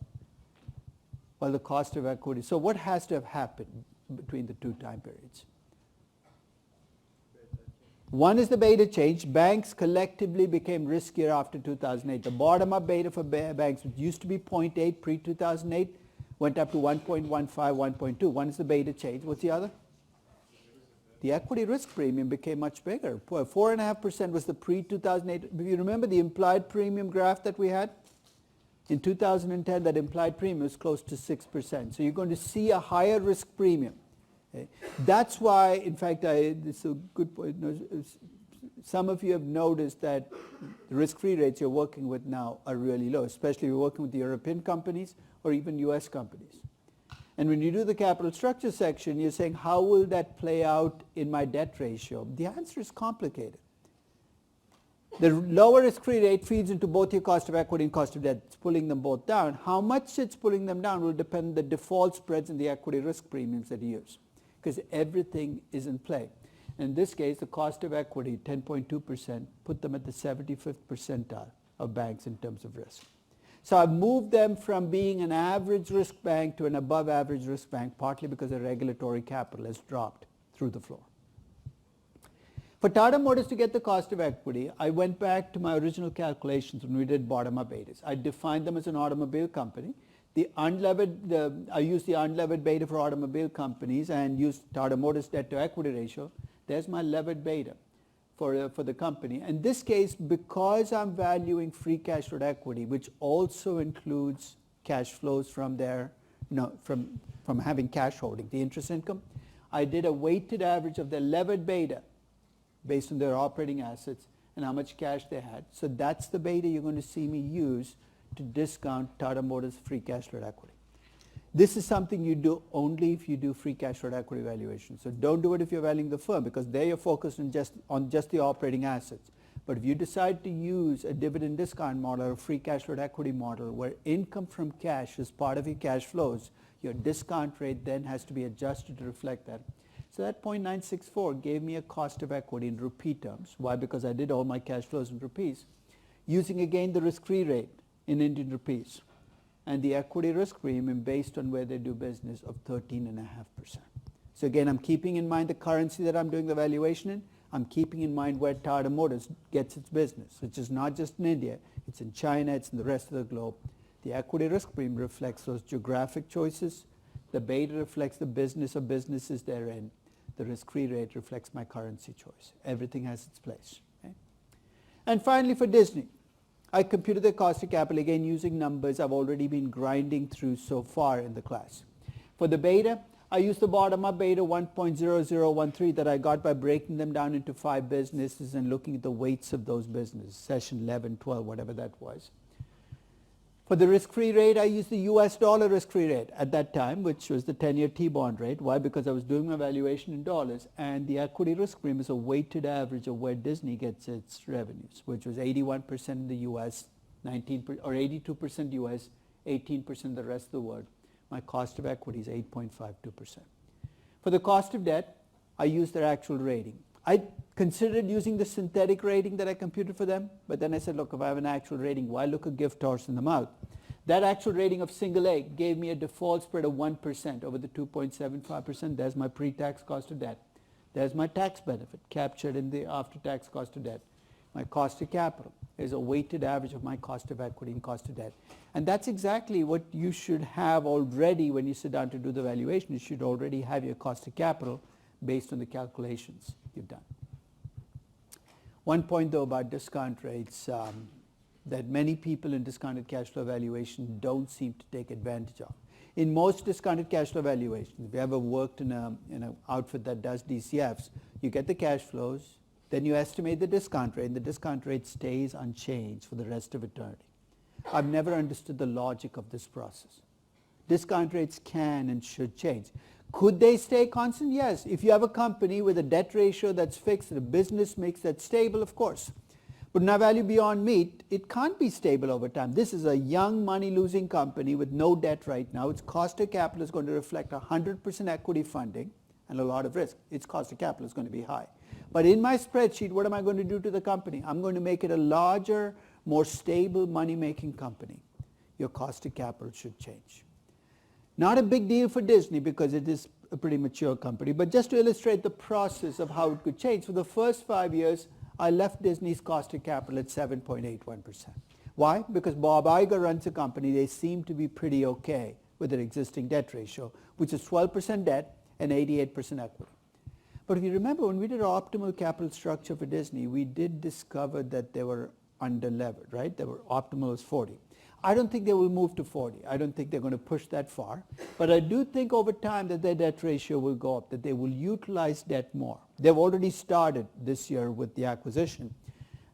Well, the cost of equity. So what has to have happened between the two time periods? One is the beta change. Banks collectively became riskier after 2008. The bottom-up beta for banks, which used to be 0.8 pre-2008, went up to 1.15, 1.2. One is the beta change. What's the other? The equity risk premium became much bigger. 4.5% was the pre-2008. If you remember the implied premium graph that we had? In 2010, that implied premium was close to 6%. So you're going to see a higher risk premium. Okay. That's why, in fact, this is a good point. Some of you have noticed that the risk-free rates you're working with now are really low, especially if you're working with the European companies or even US companies. And when you do the capital structure section, you're saying, how will that play out in my debt ratio? The answer is complicated. The lower risk-free rate feeds into both your cost of equity and cost of debt. It's pulling them both down. How much it's pulling them down will depend on the default spreads and the equity risk premiums that you use, because everything is in play. In this case, the cost of equity, 10.2%, put them at the 75th percentile of banks in terms of risk. So I've moved them from being an average risk bank to an above average risk bank, partly because the regulatory capital has dropped through the floor. For Tata Motors to get the cost of equity, I went back to my original calculations when we did bottom-up betas. I defined them as an automobile company. I used the unlevered beta for automobile companies and used Tata Motors debt to equity ratio. There's my levered beta for the company. In this case, because I'm valuing free cash flow to equity, which also includes cash flows from from having cash holding, the interest income, I did a weighted average of the levered beta based on their operating assets and how much cash they had. So that's the beta you're going to see me use to discount Tata Motors free cash flow to equity. This is something you do only if you do free cash flow to equity valuation. So don't do it if you're valuing the firm, because there you're focused on just the operating assets. But if you decide to use a dividend discount model or a free cash flow to equity model where income from cash is part of your cash flows, your discount rate then has to be adjusted to reflect that. So that 0.964 gave me a cost of equity in rupee terms. Why? Because I did all my cash flows in rupees, using again the risk-free rate in Indian rupees and the equity risk premium based on where they do business of 13.5%. So again, I'm keeping in mind the currency that I'm doing the valuation in. I'm keeping in mind where Tata Motors gets its business, which is not just in India. It's in China. It's in the rest of the globe. The equity risk premium reflects those geographic choices. The beta reflects the business or businesses they're in. The risk-free rate reflects my currency choice. Everything has its place. Okay? And finally, for Disney, I computed the cost of capital, again using numbers I've already been grinding through so far in the class. For the beta, I used the bottom-up beta 1.0013 that I got by breaking them down into 5 businesses and looking at the weights of those businesses, session 11, 12, whatever that was. For the risk-free rate, I used the US dollar risk-free rate at that time, which was the 10-year T-bond rate. Why? Because I was doing my valuation in dollars, and the equity risk premium is a weighted average of where Disney gets its revenues, which was 81% in the US, 82% US, 18% in the rest of the world. My cost of equity is 8.52%. For the cost of debt, I used their actual rating. I considered using the synthetic rating that I computed for them, but then I said, look, if I have an actual rating, why look a gift horse in the mouth? That actual rating of single A gave me a default spread of 1% over the 2.75%. There's my pre-tax cost of debt. There's my tax benefit captured in the after-tax cost of debt. My cost of capital is a weighted average of my cost of equity and cost of debt. And that's exactly what you should have already when you sit down to do the valuation. You should already have your cost of capital based on the calculations you've done. One point though about discount rates that many people in discounted cash flow valuation don't seem to take advantage of. In most discounted cash flow valuations, if you ever worked in an outfit that does DCFs, you get the cash flows, then you estimate the discount rate, and the discount rate stays unchanged for the rest of eternity. I've never understood the logic of this process. Discount rates can and should change. Could they stay constant? Yes. If you have a company with a debt ratio that's fixed and a business mix that's stable, of course. But now value beyond meat, it can't be stable over time. This is a young money-losing company with no debt right now. Its cost of capital is going to reflect 100% equity funding and a lot of risk. Its cost of capital is going to be high. But in my spreadsheet, what am I going to do to the company? I'm going to make it a larger, more stable money-making company. Your cost of capital should change. Not a big deal for Disney because it is a pretty mature company, but just to illustrate the process of how it could change. For the first 5 years, I left Disney's cost of capital at 7.81%. Why? Because Bob Iger runs a company. They seem to be pretty okay with their existing debt ratio, which is 12% debt and 88% equity. But if you remember, when we did our optimal capital structure for Disney, we did discover that they were under-levered, right? They were optimal as 40. I don't think they will move to 40. I don't think they're going to push that far. But I do think over time that their debt ratio will go up, that they will utilize debt more. They've already started this year with the acquisition.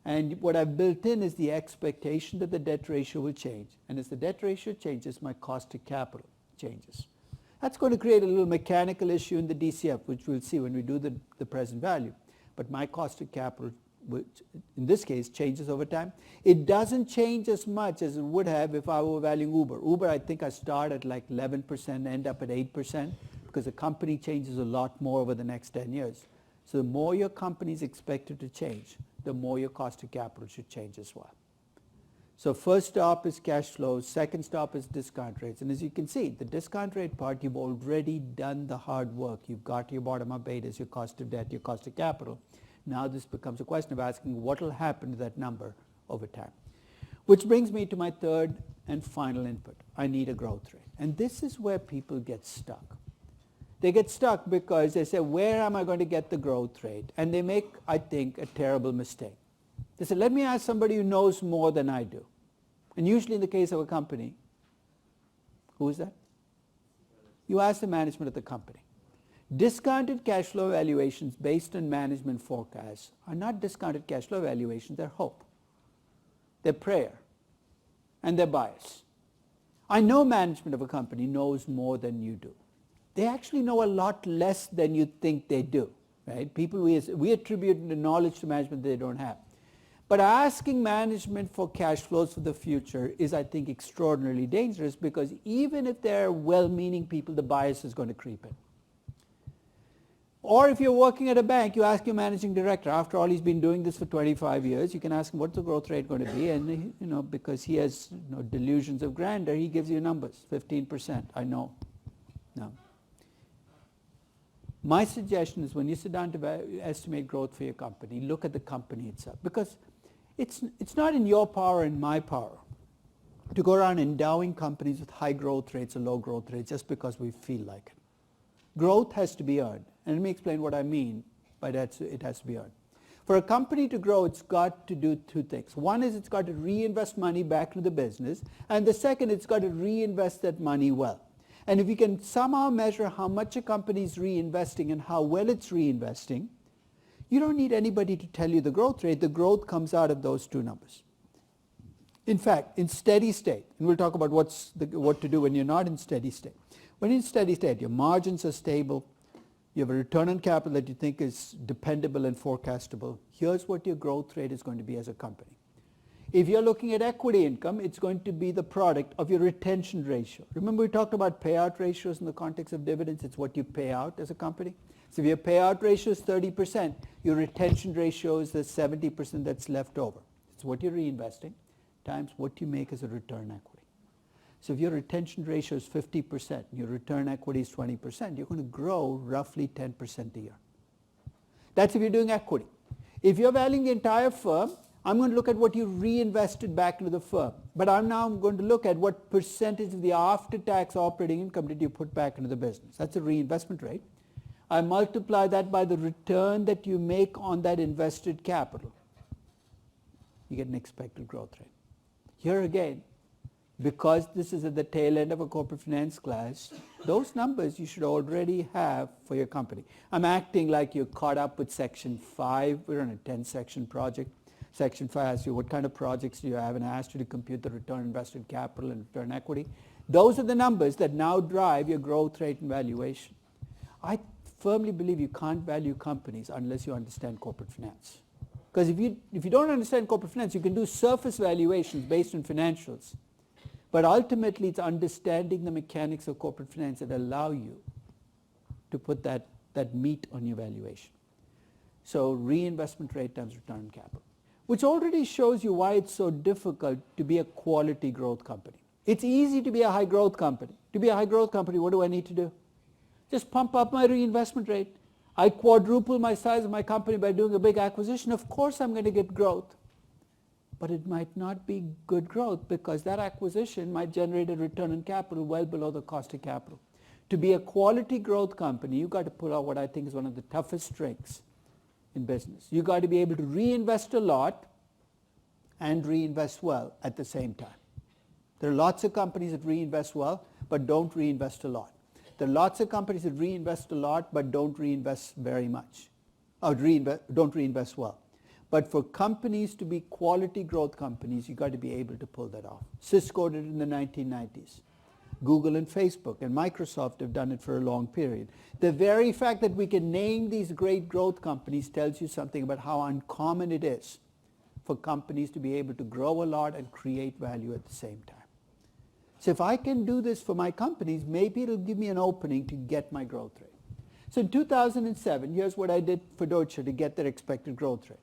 And what I've built in is the expectation that the debt ratio will change. And as the debt ratio changes, my cost of capital changes. That's going to create a little mechanical issue in the DCF, which we'll see when we do the present value. But my cost of capital, which in this case changes over time. It doesn't change as much as it would have if I were valuing Uber. Uber, I think I start at like 11%, end up at 8%, because the company changes a lot more over the next 10 years. So the more your company is expected to change, the more your cost of capital should change as well. So first stop is cash flows, second stop is discount rates. And as you can see, the discount rate part, you've already done the hard work. You've got your bottom-up betas, your cost of debt, your cost of capital. Now this becomes a question of asking what will happen to that number over time. Which brings me to my third and final input. I need a growth rate. And this is where people get stuck. They get stuck because they say, where am I going to get the growth rate? And they make, I think, a terrible mistake. They say, let me ask somebody who knows more than I do. And usually in the case of a company, who is that? You ask the management of the company. Discounted cash flow valuations based on management forecasts are not discounted cash flow valuations, they're hope. They're prayer. And they're bias. I know management of a company knows more than you do. They actually know a lot less than you think they do. Right? People, we attribute the knowledge to management that they don't have. But asking management for cash flows for the future is, I think, extraordinarily dangerous because even if they're well-meaning people, the bias is going to creep in. Or if you're working at a bank, you ask your managing director, after all he's been doing this for 25 years, you can ask him what's the growth rate going to be, and because he has delusions of grandeur, he gives you numbers, 15%, I know. No. My suggestion is when you sit down to estimate growth for your company, look at the company itself, because it's not in your power and my power to go around endowing companies with high growth rates or low growth rates just because we feel like it. Growth has to be earned. And let me explain what I mean by that. It has to be earned. For a company to grow, it's got to do two things. One is it's got to reinvest money back into the business. And the second, it's got to reinvest that money well. And if you can somehow measure how much a company is reinvesting and how well it's reinvesting, you don't need anybody to tell you the growth rate. The growth comes out of those two numbers. In fact, in steady state, and we'll talk about what to do when you're not in steady state. When you're in steady state, your margins are stable, you have a return on capital that you think is dependable and forecastable. Here's what your growth rate is going to be as a company. If you're looking at equity income, it's going to be the product of your retention ratio. Remember we talked about payout ratios in the context of dividends. It's what you pay out as a company. So if your payout ratio is 30%, your retention ratio is the 70% that's left over. It's what you're reinvesting times what you make as a return equity. So if your retention ratio is 50%, your return equity is 20%, you're going to grow roughly 10% a year. That's if you're doing equity. If you're valuing the entire firm, I'm going to look at what you reinvested back into the firm. But I'm now going to look at what percentage of the after-tax operating income did you put back into the business. That's a reinvestment rate. I multiply that by the return that you make on that invested capital. You get an expected growth rate. Here again, because this is at the tail end of a corporate finance class, those numbers you should already have for your company. I'm acting like you're caught up with Section 5. We're on a 10-section project. Section 5 asks you what kind of projects do you have, and I asked you to compute the return on invested capital and return equity. Those are the numbers that now drive your growth rate and valuation. I firmly believe you can't value companies unless you understand corporate finance. Because if you don't understand corporate finance, you can do surface valuations based on financials. But ultimately, it's understanding the mechanics of corporate finance that allow you to put that meat on your valuation. So reinvestment rate times return on capital, which already shows you why it's so difficult to be a quality growth company. It's easy to be a high growth company. To be a high growth company, what do I need to do? Just pump up my reinvestment rate. I quadruple my size of my company by doing a big acquisition. Of course I'm going to get growth. But it might not be good growth because that acquisition might generate a return on capital well below the cost of capital. To be a quality growth company, you've got to pull out what I think is one of the toughest strengths in business. You've got to be able to reinvest a lot and reinvest well at the same time. There are lots of companies that reinvest well but don't reinvest a lot. There are lots of companies that reinvest a lot but don't reinvest very much, or don't reinvest well. But for companies to be quality growth companies, you've got to be able to pull that off. Cisco did it in the 1990s. Google and Facebook and Microsoft have done it for a long period. The very fact that we can name these great growth companies tells you something about how uncommon it is for companies to be able to grow a lot and create value at the same time. So if I can do this for my companies, maybe it'll give me an opening to get my growth rate. So in 2007, here's what I did for Deutsche to get their expected growth rate.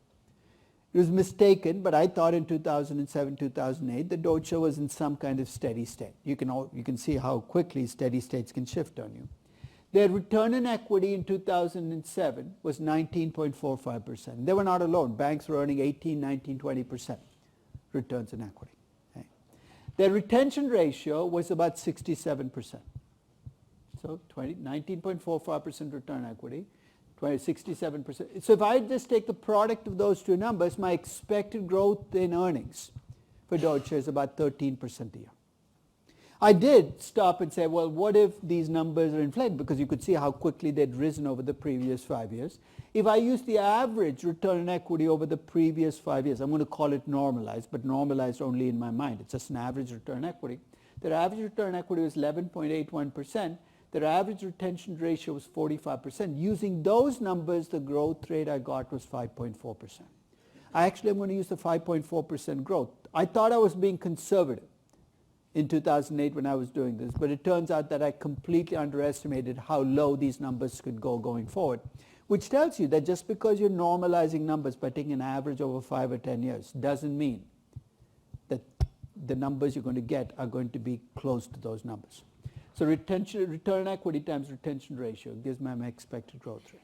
It was mistaken, but I thought in 2007, 2008, that Deutsche was in some kind of steady state. You can see how quickly steady states can shift on you. Their return on equity in 2007 was 19.45%. They were not alone. Banks were earning 18, 19, 20% returns on equity. Okay. Their retention ratio was about 67%. So 19.45% return on equity. 67%. So if I just take the product of those two numbers, my expected growth in earnings for Deutsche is about 13% a year. I did stop and say, well, what if these numbers are inflated? Because you could see how quickly they'd risen over the previous 5 years. If I use the average return on equity over the previous 5 years, I'm going to call it normalized, but normalized only in my mind. It's just an average return on equity. Their average return on equity was 11.81%. Their average retention ratio was 45%. Using those numbers, the growth rate I got was 5.4%. I actually am going to use the 5.4% growth. I thought I was being conservative in 2008 when I was doing this, but it turns out that I completely underestimated how low these numbers could go going forward, which tells you that just because you're normalizing numbers by taking an average over 5 or 10 years doesn't mean that the numbers you're going to get are going to be close to those numbers. So return equity times retention ratio gives me my expected growth rate.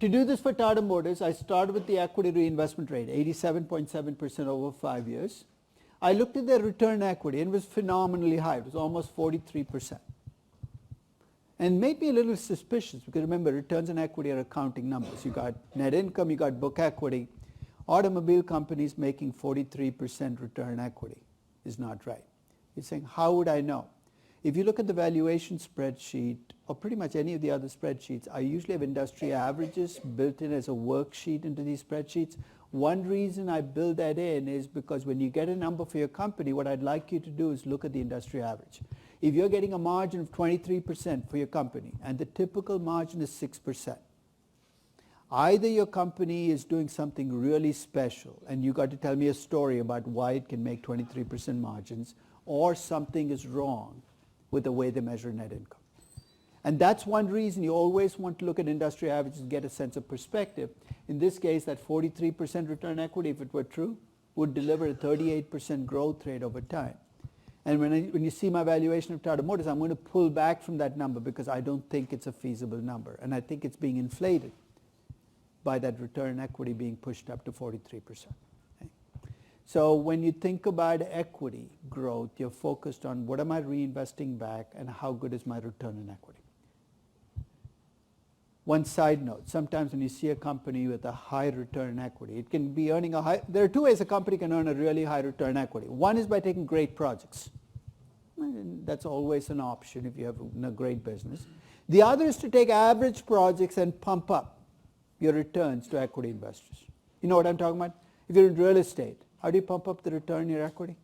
To do this for Tata Motors, I started with the equity reinvestment rate, 87.7% over 5 years. I looked at their return equity and it was phenomenally high. It was almost 43%. And made me a little suspicious because remember, returns on equity are accounting numbers. You got net income, you got book equity. Automobile companies making 43% return on equity is not right. You're saying, how would I know? If you look at the valuation spreadsheet, or pretty much any of the other spreadsheets, I usually have industry averages built in as a worksheet into these spreadsheets. One reason I build that in is because when you get a number for your company, what I'd like you to do is look at the industry average. If you're getting a margin of 23% for your company, and the typical margin is 6%, either your company is doing something really special, and you got to tell me a story about why it can make 23% margins, or something is wrong with the way they measure net income. And that's one reason you always want to look at industry averages to get a sense of perspective. In this case, that 43% return on equity, if it were true, would deliver a 38% growth rate over time. And when you see my valuation of Tata Motors, I'm going to pull back from that number because I don't think it's a feasible number. And I think it's being inflated by that return on equity being pushed up to 43%. So when you think about equity growth, you're focused on what am I reinvesting back and how good is my return on equity. One side note, sometimes when you see a company with a high return on equity, it can be earning a high, there are two ways a company can earn a really high return on equity. One is by taking great projects. And that's always an option if you have a great business. The other is to take average projects and pump up your returns to equity investors. You know what I'm talking about? If you're in real estate, how do you pump up the return on your equity?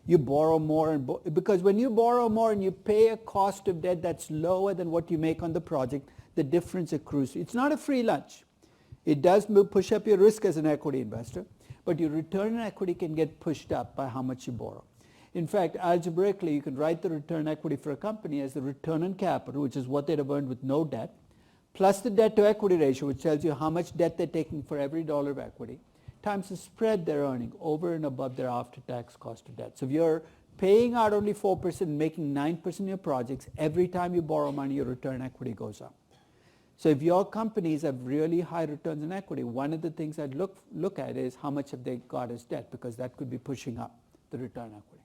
You borrow more, because when you borrow more and you pay a cost of debt that's lower than what you make on the project, the difference accrues. It's not a free lunch. It does push up your risk as an equity investor, but your return on equity can get pushed up by how much you borrow. In fact, algebraically, you can write the return equity for a company as the return on capital, which is what they'd have earned with no debt, plus the debt to equity ratio, which tells you how much debt they're taking for every dollar of equity, times the spread they're earning over and above their after-tax cost of debt. So if you're paying out only 4% and making 9% in your projects, every time you borrow money, your return equity goes up. So if your companies have really high returns on equity, one of the things I'd look at is how much have they got as debt, because that could be pushing up the return equity.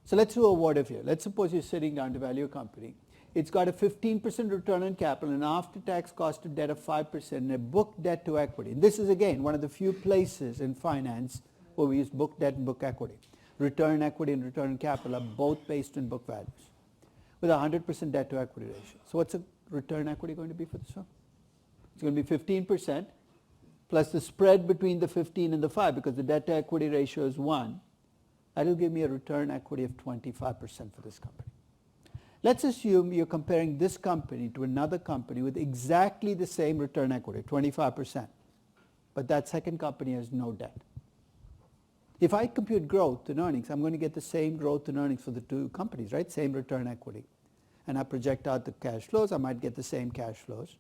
So let's do a what if here. Let's suppose you're sitting down to value a company. It's got a 15% return on capital, an after-tax cost of debt of 5%, and a book debt to equity. And this is, again, one of the few places in finance where we use book debt and book equity. Return equity and return on capital are both based on book values with a 100% debt to equity ratio. So what's the return equity going to be for this one? It's going to be 15% plus the spread between the 15 and the 5, because the debt to equity ratio is 1. That'll give me a return equity of 25% for this company. Let's assume you're comparing this company to another company with exactly the same return equity, 25%, but that second company has no debt. If I compute growth in earnings, I'm going to get the same growth in earnings for the two companies, right? Same return equity. And I project out the cash flows, I might get the same cash flows.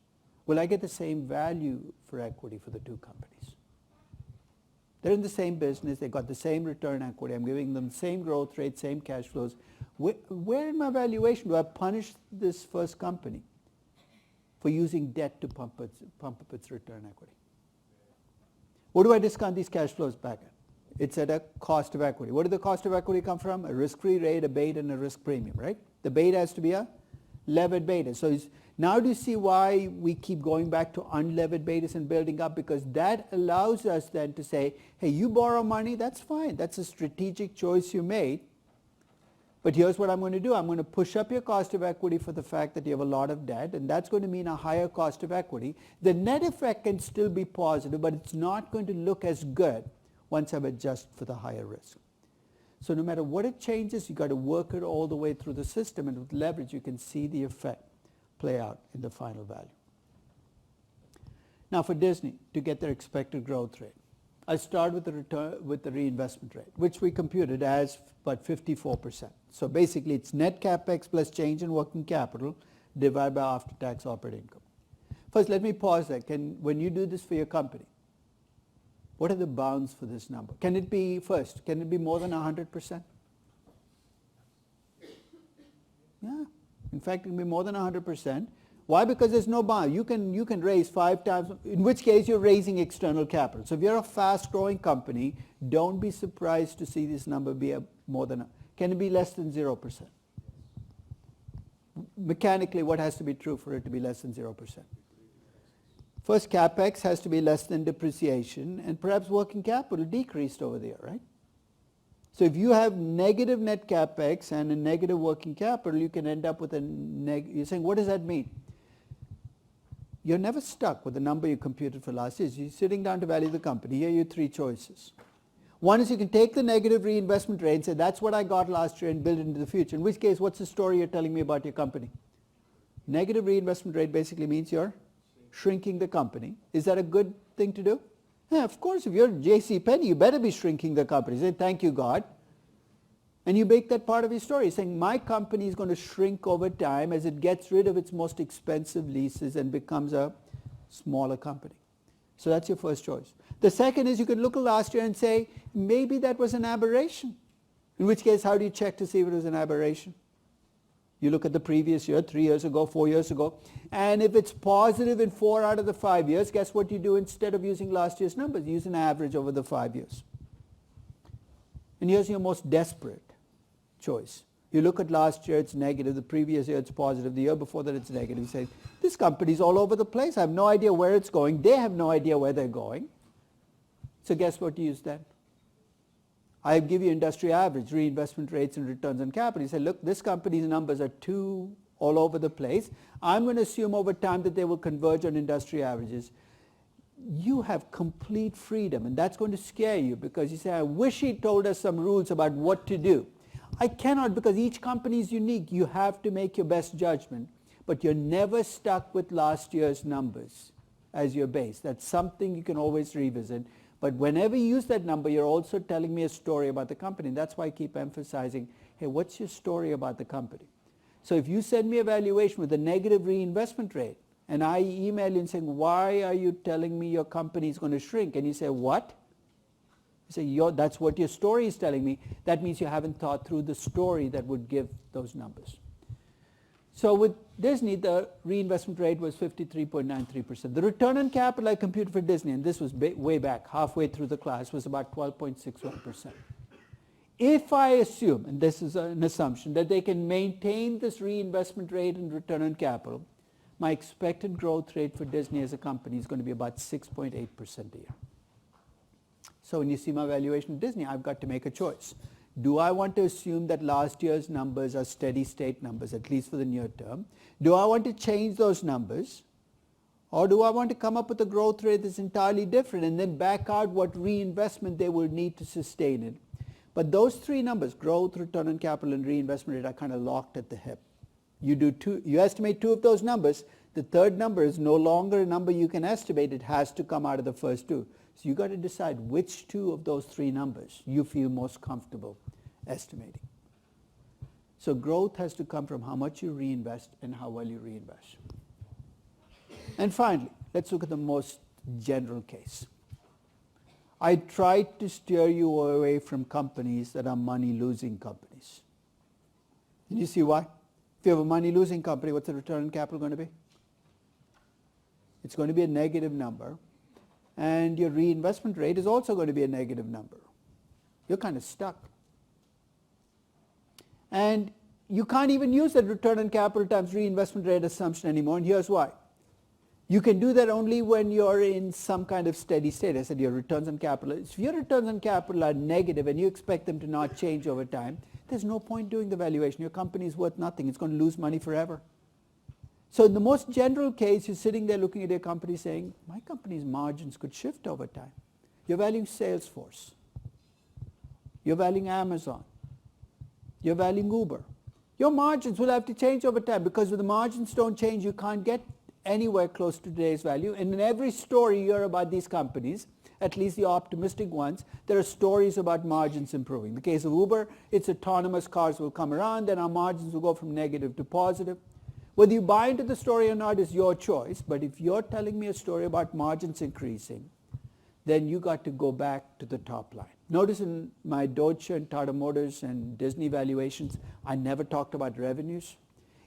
Will I get the same value for equity for the two companies? They're in the same business, they've got the same return equity, I'm giving them the same growth rate, same cash flows. Where in my valuation do I punish this first company for using debt to pump up its return equity? What do I discount these cash flows back at? It's at a cost of equity. What did the cost of equity come from? A risk-free rate, a beta, and a risk premium, right? The beta has to be a levered beta. So now do you see why we keep going back to unlevered betas and building up? Because that allows us then to say, hey, you borrow money, that's fine. That's a strategic choice you made. But here's what I'm going to do. I'm going to push up your cost of equity for the fact that you have a lot of debt, and that's going to mean a higher cost of equity. The net effect can still be positive, but it's not going to look as good once I've adjusted for the higher risk. So no matter what it changes, you've got to work it all the way through the system, and with leverage you can see the effect play out in the final value. Now for Disney, to get their expected growth rate, I start with the reinvestment rate, which we computed as about 54%. So basically it's net capex plus change in working capital divided by after-tax operating income. First, let me pause there. When you do this for your company, what are the bounds for this number? Can it be more than 100%? Yeah. In fact, it can be more than 100%. Why? Because there's no bound. You can raise 5 times, in which case you're raising external capital. So if you're a fast-growing company, don't be surprised to see this number be more than, can it be less than 0%? Mechanically, what has to be true for it to be less than 0%? First, capex has to be less than depreciation, and perhaps working capital decreased over there, right? So if you have negative net capex and a negative working capital, you can end up with you're saying, what does that mean? You're never stuck with the number you computed for last year. You're sitting down to value the company. Here are your 3 choices. One is you can take the negative reinvestment rate and say, that's what I got last year, and build it into the future. In which case, what's the story you're telling me about your company? Negative reinvestment rate basically means you're shrinking the company. Is that a good thing to do? Yeah, of course, if you're J.C. Penney, you better be shrinking the company. Say, thank you, God. And you make that part of your story, saying my company is going to shrink over time as it gets rid of its most expensive leases and becomes a smaller company. So that's your first choice. The second is you could look at last year and say, maybe that was an aberration. In which case, how do you check to see if it was an aberration? You look at the previous year, 3 years ago, 4 years ago, and if it's positive in 4 out of the 5 years, guess what you do instead of using last year's numbers? You use an average over the 5 years. And here's your most desperate choice. You look at last year, it's negative, the previous year it's positive, the year before that it's negative. You say, this company's all over the place, I have no idea where it's going, they have no idea where they're going. So guess what you use then? I give you industry average, reinvestment rates and returns on capital. You say, look, this company's numbers are too all over the place. I'm going to assume over time that they will converge on industry averages. you have complete freedom, and that's going to scare you because you say, I wish he told us some rules about what to do. I cannot, because each company is unique. You have to make your best judgment, but you're never stuck with last year's numbers as your base. That's something you can always revisit. But whenever you use that number, you're also telling me a story about the company. And that's why I keep emphasizing, hey, what's your story about the company? So if you send me a valuation with a negative reinvestment rate, and I email you and saying, why are you telling me your company is going to shrink? And you say, what? You say, that's what your story is telling me. That means you haven't thought through the story that would give those numbers. So with Disney, the reinvestment rate was 53.93%. The return on capital I computed for Disney, and this was way back, halfway through the class, was about 12.61%. If I assume, and this is an assumption, that they can maintain this reinvestment rate and return on capital, my expected growth rate for Disney as a company is going to be about 6.8% a year. So when you see my valuation of Disney, I've got to make a choice. Do I want to assume that last year's numbers are steady state numbers, at least for the near term? Do I want to change those numbers? Or do I want to come up with a growth rate that's entirely different and then back out what reinvestment they will need to sustain it? But those three numbers, growth, return on capital, and reinvestment rate, are kind of locked at the hip. You estimate two of those numbers. The third number is no longer a number you can estimate. It has to come out of the first two. So you've got to decide which two of those three numbers you feel most comfortable estimating. So growth has to come from how much you reinvest and how well you reinvest. And finally, let's look at the most general case. I tried to steer you away from companies that are money-losing companies. And you see why? If you have a money-losing company, what's the return on capital going to be? It's going to be a negative number. And your reinvestment rate is also going to be a negative number. You're kind of stuck. And you can't even use that return on capital times reinvestment rate assumption anymore, and here's why. You can do that only when you're in some kind of steady state. I said your returns on capital. If your returns on capital are negative and you expect them to not change over time, there's no point doing the valuation. Your company is worth nothing. It's going to lose money forever. So in the most general case, you're sitting there looking at your company saying, my company's margins could shift over time. You're valuing Salesforce. You're valuing Amazon. You're valuing Uber. Your margins will have to change over time because if the margins don't change, you can't get anywhere close to today's value. And in every story you hear about these companies, at least the optimistic ones, there are stories about margins improving. In the case of Uber, it's autonomous cars will come around, then our margins will go from negative to positive. Whether you buy into the story or not is your choice, but if you're telling me a story about margins increasing, then you got to go back to the top line. Notice in my Deutsche and Tata Motors and Disney valuations, I never talked about revenues.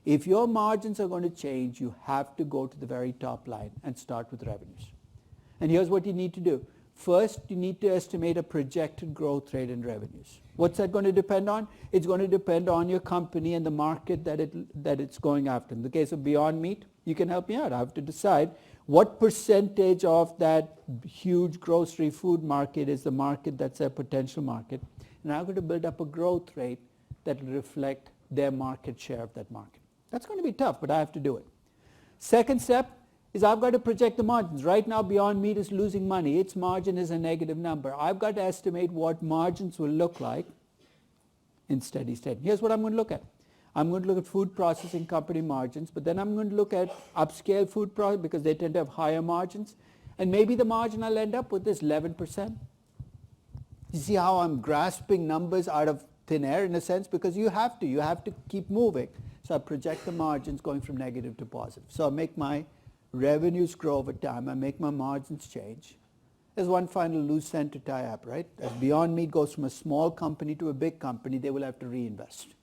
If your margins are going to change, you have to go to the very top line and start with revenues. And here's what you need to do. First, you need to estimate a projected growth rate in revenues. What's that going to depend on? It's going to depend on your company and the market that it's going after. In the case of Beyond Meat, you can help me out. I have to decide what percentage of that huge grocery food market is the market that's a potential market. And I'm going to build up a growth rate that will reflect their market share of that market. That's going to be tough, but I have to do it. Second step is I've got to project the margins. Right now, Beyond Meat is losing money. Its margin is a negative number. I've got to estimate what margins will look like in steady state. Here's what I'm going to look at. I'm going to look at food processing company margins, but then I'm going to look at upscale food processing because they tend to have higher margins. And maybe the margin I'll end up with is 11%. You see how I'm grasping numbers out of thin air in a sense? Because you have to keep moving. So I project the margins going from negative to positive. So I make my revenues grow over time. I make my margins change. There's one final loose end to tie up, right? As Beyond Meat goes from a small company to a big company, they will have to reinvest.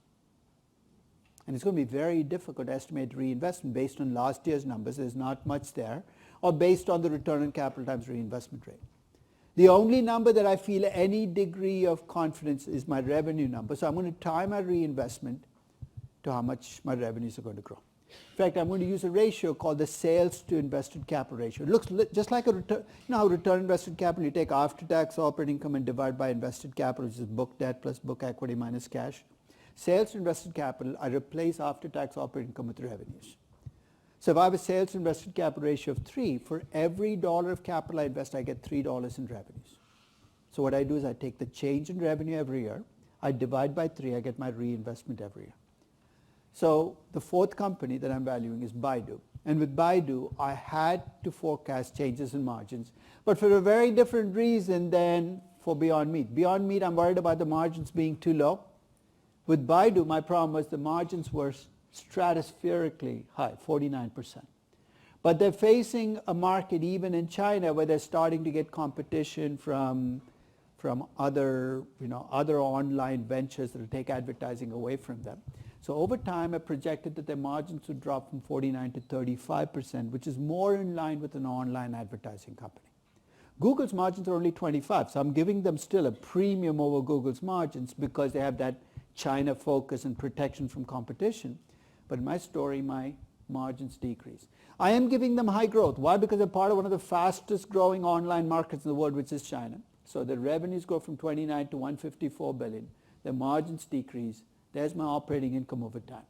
And it's going to be very difficult to estimate reinvestment based on last year's numbers. There's not much there. Or based on the return on capital times reinvestment rate. The only number that I feel any degree of confidence is my revenue number. So I'm going to tie my reinvestment to how much my revenues are going to grow. In fact, I'm going to use a ratio called the sales to invested capital ratio. It looks just like a return. You know how return invested capital, you take after-tax operating income and divide by invested capital, which is book debt plus book equity minus cash. Sales to invested capital, I replace after-tax operating income with revenues. So if I have a sales to invested capital ratio of 3, for every dollar of capital I invest, I get $3 in revenues. So what I do is I take the change in revenue every year, I divide by 3, I get my reinvestment every year. So the fourth company that I'm valuing is Baidu. And with Baidu, I had to forecast changes in margins, but for a very different reason than for Beyond Meat. Beyond Meat, I'm worried about the margins being too low. With Baidu, my problem was the margins were stratospherically high, 49%. But they're facing a market even in China where they're starting to get competition from other online ventures that will take advertising away from them. So over time, I projected that their margins would drop from 49 to 35%, which is more in line with an online advertising company. Google's margins are only 25, so I'm giving them still a premium over Google's margins because they have that China focus and protection from competition. But in my story, my margins decrease. I am giving them high growth. Why? Because they're part of one of the fastest growing online markets in the world, which is China. So the revenues go from 29 to 154 billion. The margins decrease. There's my operating income over time.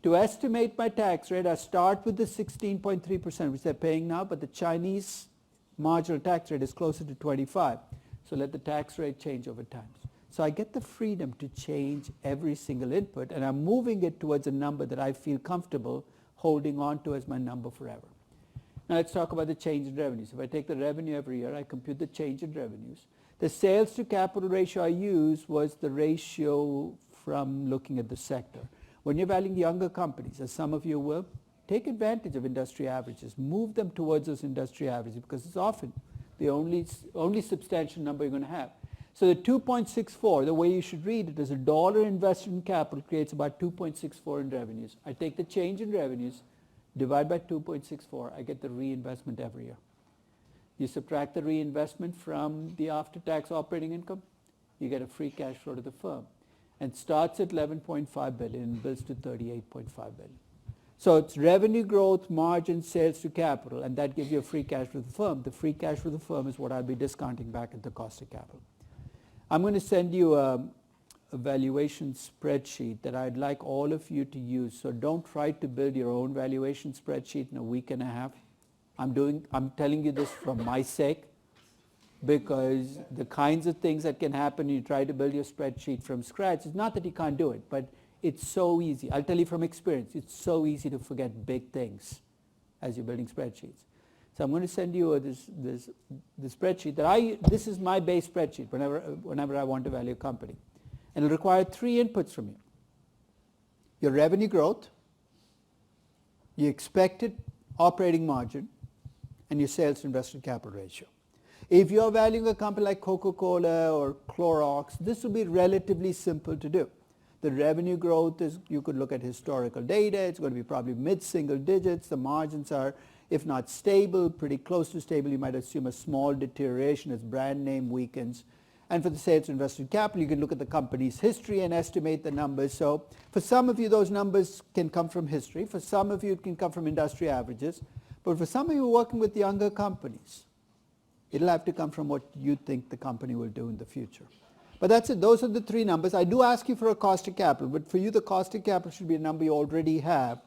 To estimate my tax rate, I start with the 16.3%, which they're paying now, but the Chinese marginal tax rate is closer to 25. So let the tax rate change over time. So I get the freedom to change every single input, and I'm moving it towards a number that I feel comfortable holding on to as my number forever. Now let's talk about the change in revenues. If I take the revenue every year, I compute the change in revenues. The sales to capital ratio I used was the ratio from looking at the sector. When you're valuing younger companies, as some of you will, take advantage of industry averages. Move them towards those industry averages because it's often the only substantial number you're going to have. So the 2.64, the way you should read it is a dollar invested in capital creates about 2.64 in revenues. I take the change in revenues, divide by 2.64, I get the reinvestment every year. You subtract the reinvestment from the after-tax operating income, you get a free cash flow to the firm. And starts at 11.5 billion and builds to 38.5 billion. So it's revenue growth, margin, sales to capital, and that gives you a free cash for the firm. The free cash for the firm is what I'll be discounting back at the cost of capital. I'm going to send you a valuation spreadsheet that I'd like all of you to use. So don't try to build your own valuation spreadsheet in a week and a half. I'm telling you this for my sake, because the kinds of things that can happen when you try to build your spreadsheet from scratch, it's not that you can't do it, but it's so easy. I'll tell you from experience, it's so easy to forget big things as you're building spreadsheets. So I'm going to send you this spreadsheet this is my base spreadsheet whenever I want to value a company. And it'll require 3 inputs from you. Your revenue growth, your expected operating margin, and your sales to invested capital ratio. If you're valuing a company like Coca-Cola or Clorox, this will be relatively simple to do. The revenue growth is, you could look at historical data, it's going to be probably mid-single digits. The margins are, if not stable, pretty close to stable. You might assume a small deterioration as brand name weakens. And for the sales to invested capital, you can look at the company's history and estimate the numbers. So for some of you, those numbers can come from history. For some of you, it can come from industry averages. But for some of you working with younger companies, it'll have to come from what you think the company will do in the future. But that's it. Those are the 3 numbers. I do ask you for a cost of capital, but for you, the cost of capital should be a number you already have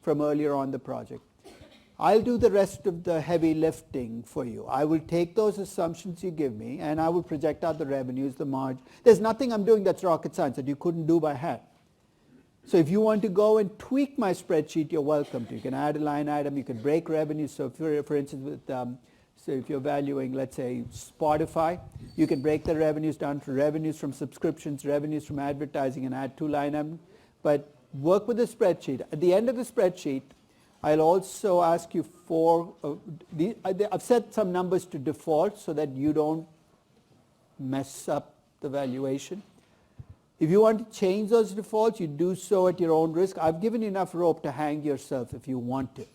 from earlier on the project. I'll do the rest of the heavy lifting for you. I will take those assumptions you give me, and I will project out the revenues, the margin. There's nothing I'm doing that's rocket science that you couldn't do by hand. So if you want to go and tweak my spreadsheet, you're welcome to. You can add a line item. You can break revenues. So for instance, with so if you're valuing, let's say, Spotify, you can break the revenues down to revenues from subscriptions, revenues from advertising, and add 2 line items. But work with the spreadsheet. At the end of the spreadsheet, I'll also ask you for, I've set some numbers to default so that you don't mess up the valuation. If you want to change those defaults, you do so at your own risk. I've given you enough rope to hang yourself if you want to.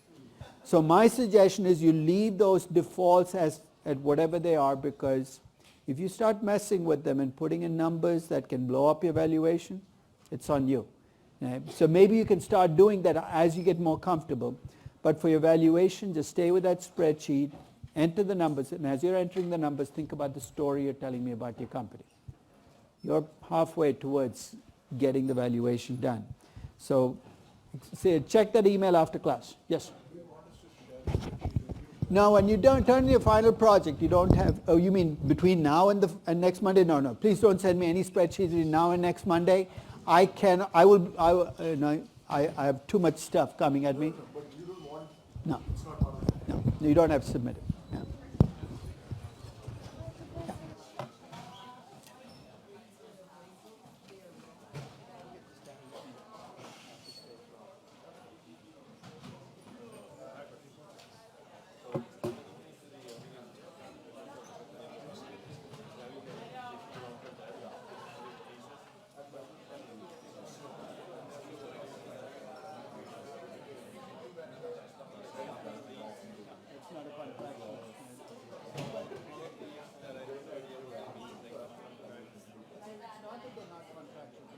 So my suggestion is you leave those defaults at whatever they are, because if you start messing with them and putting in numbers that can blow up your valuation, it's on you. So maybe you can start doing that as you get more comfortable. But for your valuation, just stay with that spreadsheet, enter the numbers, and as you're entering the numbers, think about the story you're telling me about your company. You're halfway towards getting the valuation done. So check that email after class. Yes? We have No, when you don't turn in your final project, you don't have, oh, you mean between now and next Monday? No, no. Please don't send me any spreadsheets between now and next Monday. I have too much stuff coming at me. But you don't want, No, it's not part of it. no, you don't have to submit it. No. It's not a contract. It's not that they're not contractual.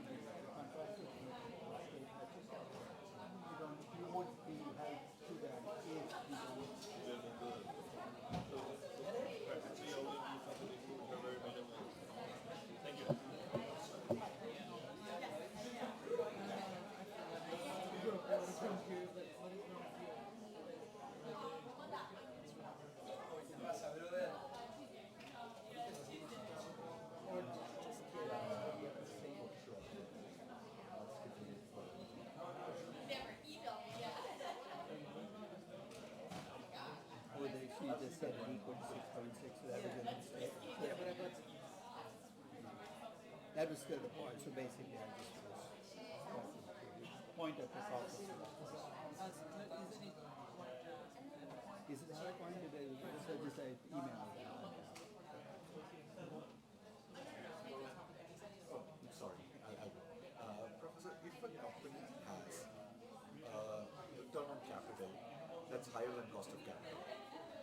Contractual state purchase. You won't be held to that if you don't. Oh, she just said equal to 6.6, so that was a mistake. Yeah, but I got that was still the point. So basically, I just point at this also. Is it how I pointed it? So just I email. Sorry, I'll go. Professor, if a company has return on capital that's higher than cost of capital,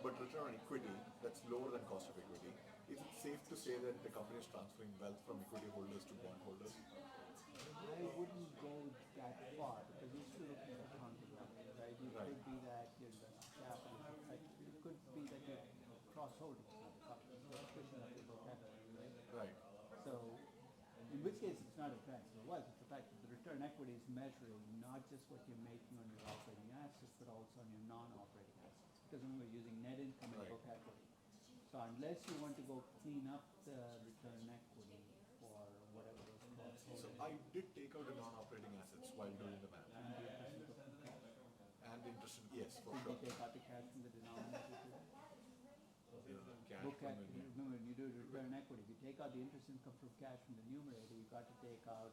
but return on equity that's lower than cost of equity, is it safe to say that the company is transferring wealth from equity holders to bond holders? I wouldn't go that far because you're still looking at accounting numbers, right? It Right. could be that you're investing capital, right? It could be that you're cross-holding another company, so it's pushing up your book equity, right? Right. So, in which case it's not a transfer of wealth, it's the fact that the return equity is measuring not just what you're making on your operating assets, but also on your non-operating assets. Because remember, we're using net income and Right. book equity. So unless you want to go clean up the return equity for whatever those costs So I did take out the non-operating assets while doing the math. and the interest income from cash. And the interest, yes, for Did you sure. take out the cash from the denominator too? The cash Book from equity, remember when you do return equity, if you take out the interest income from cash from the numerator, you got to take out,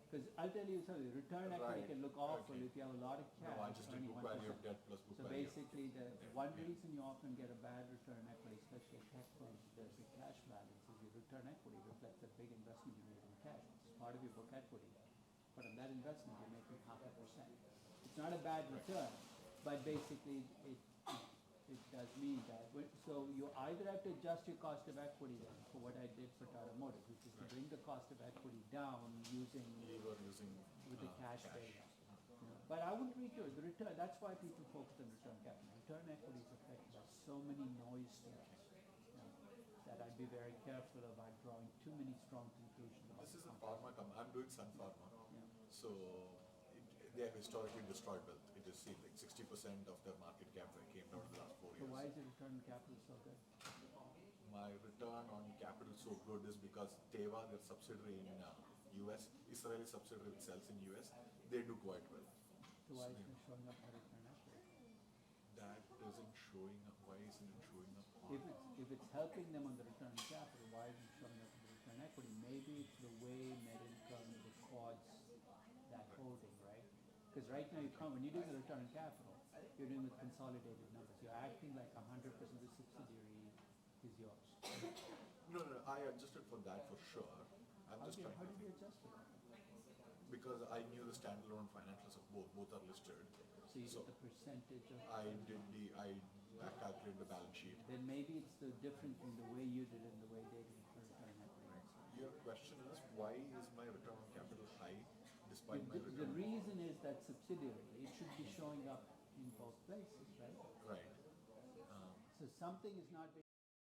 because I'll tell you something, return equity Right. can look awful Okay. if you have a lot of cash. No, I just did earning book value of 1%. debt plus book So value. basically, the one reason you often get a bad return equity, especially at tech firms, with their big cash balance, is your return equity reflects a big investment you made in cash. It's part of your book equity. But on that investment, you're making 0.5%. It's not a bad return, but basically it does mean that. So you either have to adjust your cost of equity then for what I did for Tata Motors, which is to bring the cost of equity down using We were using with the cash base. But I wouldn't read the return. That's why people focus on return capital. Return equity is affected by so many noise terms that I'd be very careful about drawing too many strong conclusions. This is a pharma company. I'm doing Sun Pharma. Yeah. So they have historically destroyed wealth. It is seen like 60% of their market cap came down in the last 4 So years. why is the return on capital so good? My return on capital so good is because Teva, their subsidiary in US, Israeli subsidiary which sells in US, they do quite well. So why isn't it showing up on return equity? That isn't showing up. Why isn't it showing up? If it's helping them on the return on capital, why isn't it showing up in the return equity? Maybe it's the way net income records that holding, right? Because right now when you're doing the return on capital, you're doing with consolidated numbers. You're acting like 100% of the subsidiary is yours. No, I adjusted for that for sure. I'm just trying How to did you think. adjust for that? Because I knew the standalone financials of both. Both are listed. So you get the percentage of. I calculated the balance sheet. Then maybe it's the difference in the way you did it and the way they did it for return on equity. Your question is, why is my return on capital high despite my The return? reason is that subsidiary, it should be showing up in both places, right? Right. So something is not being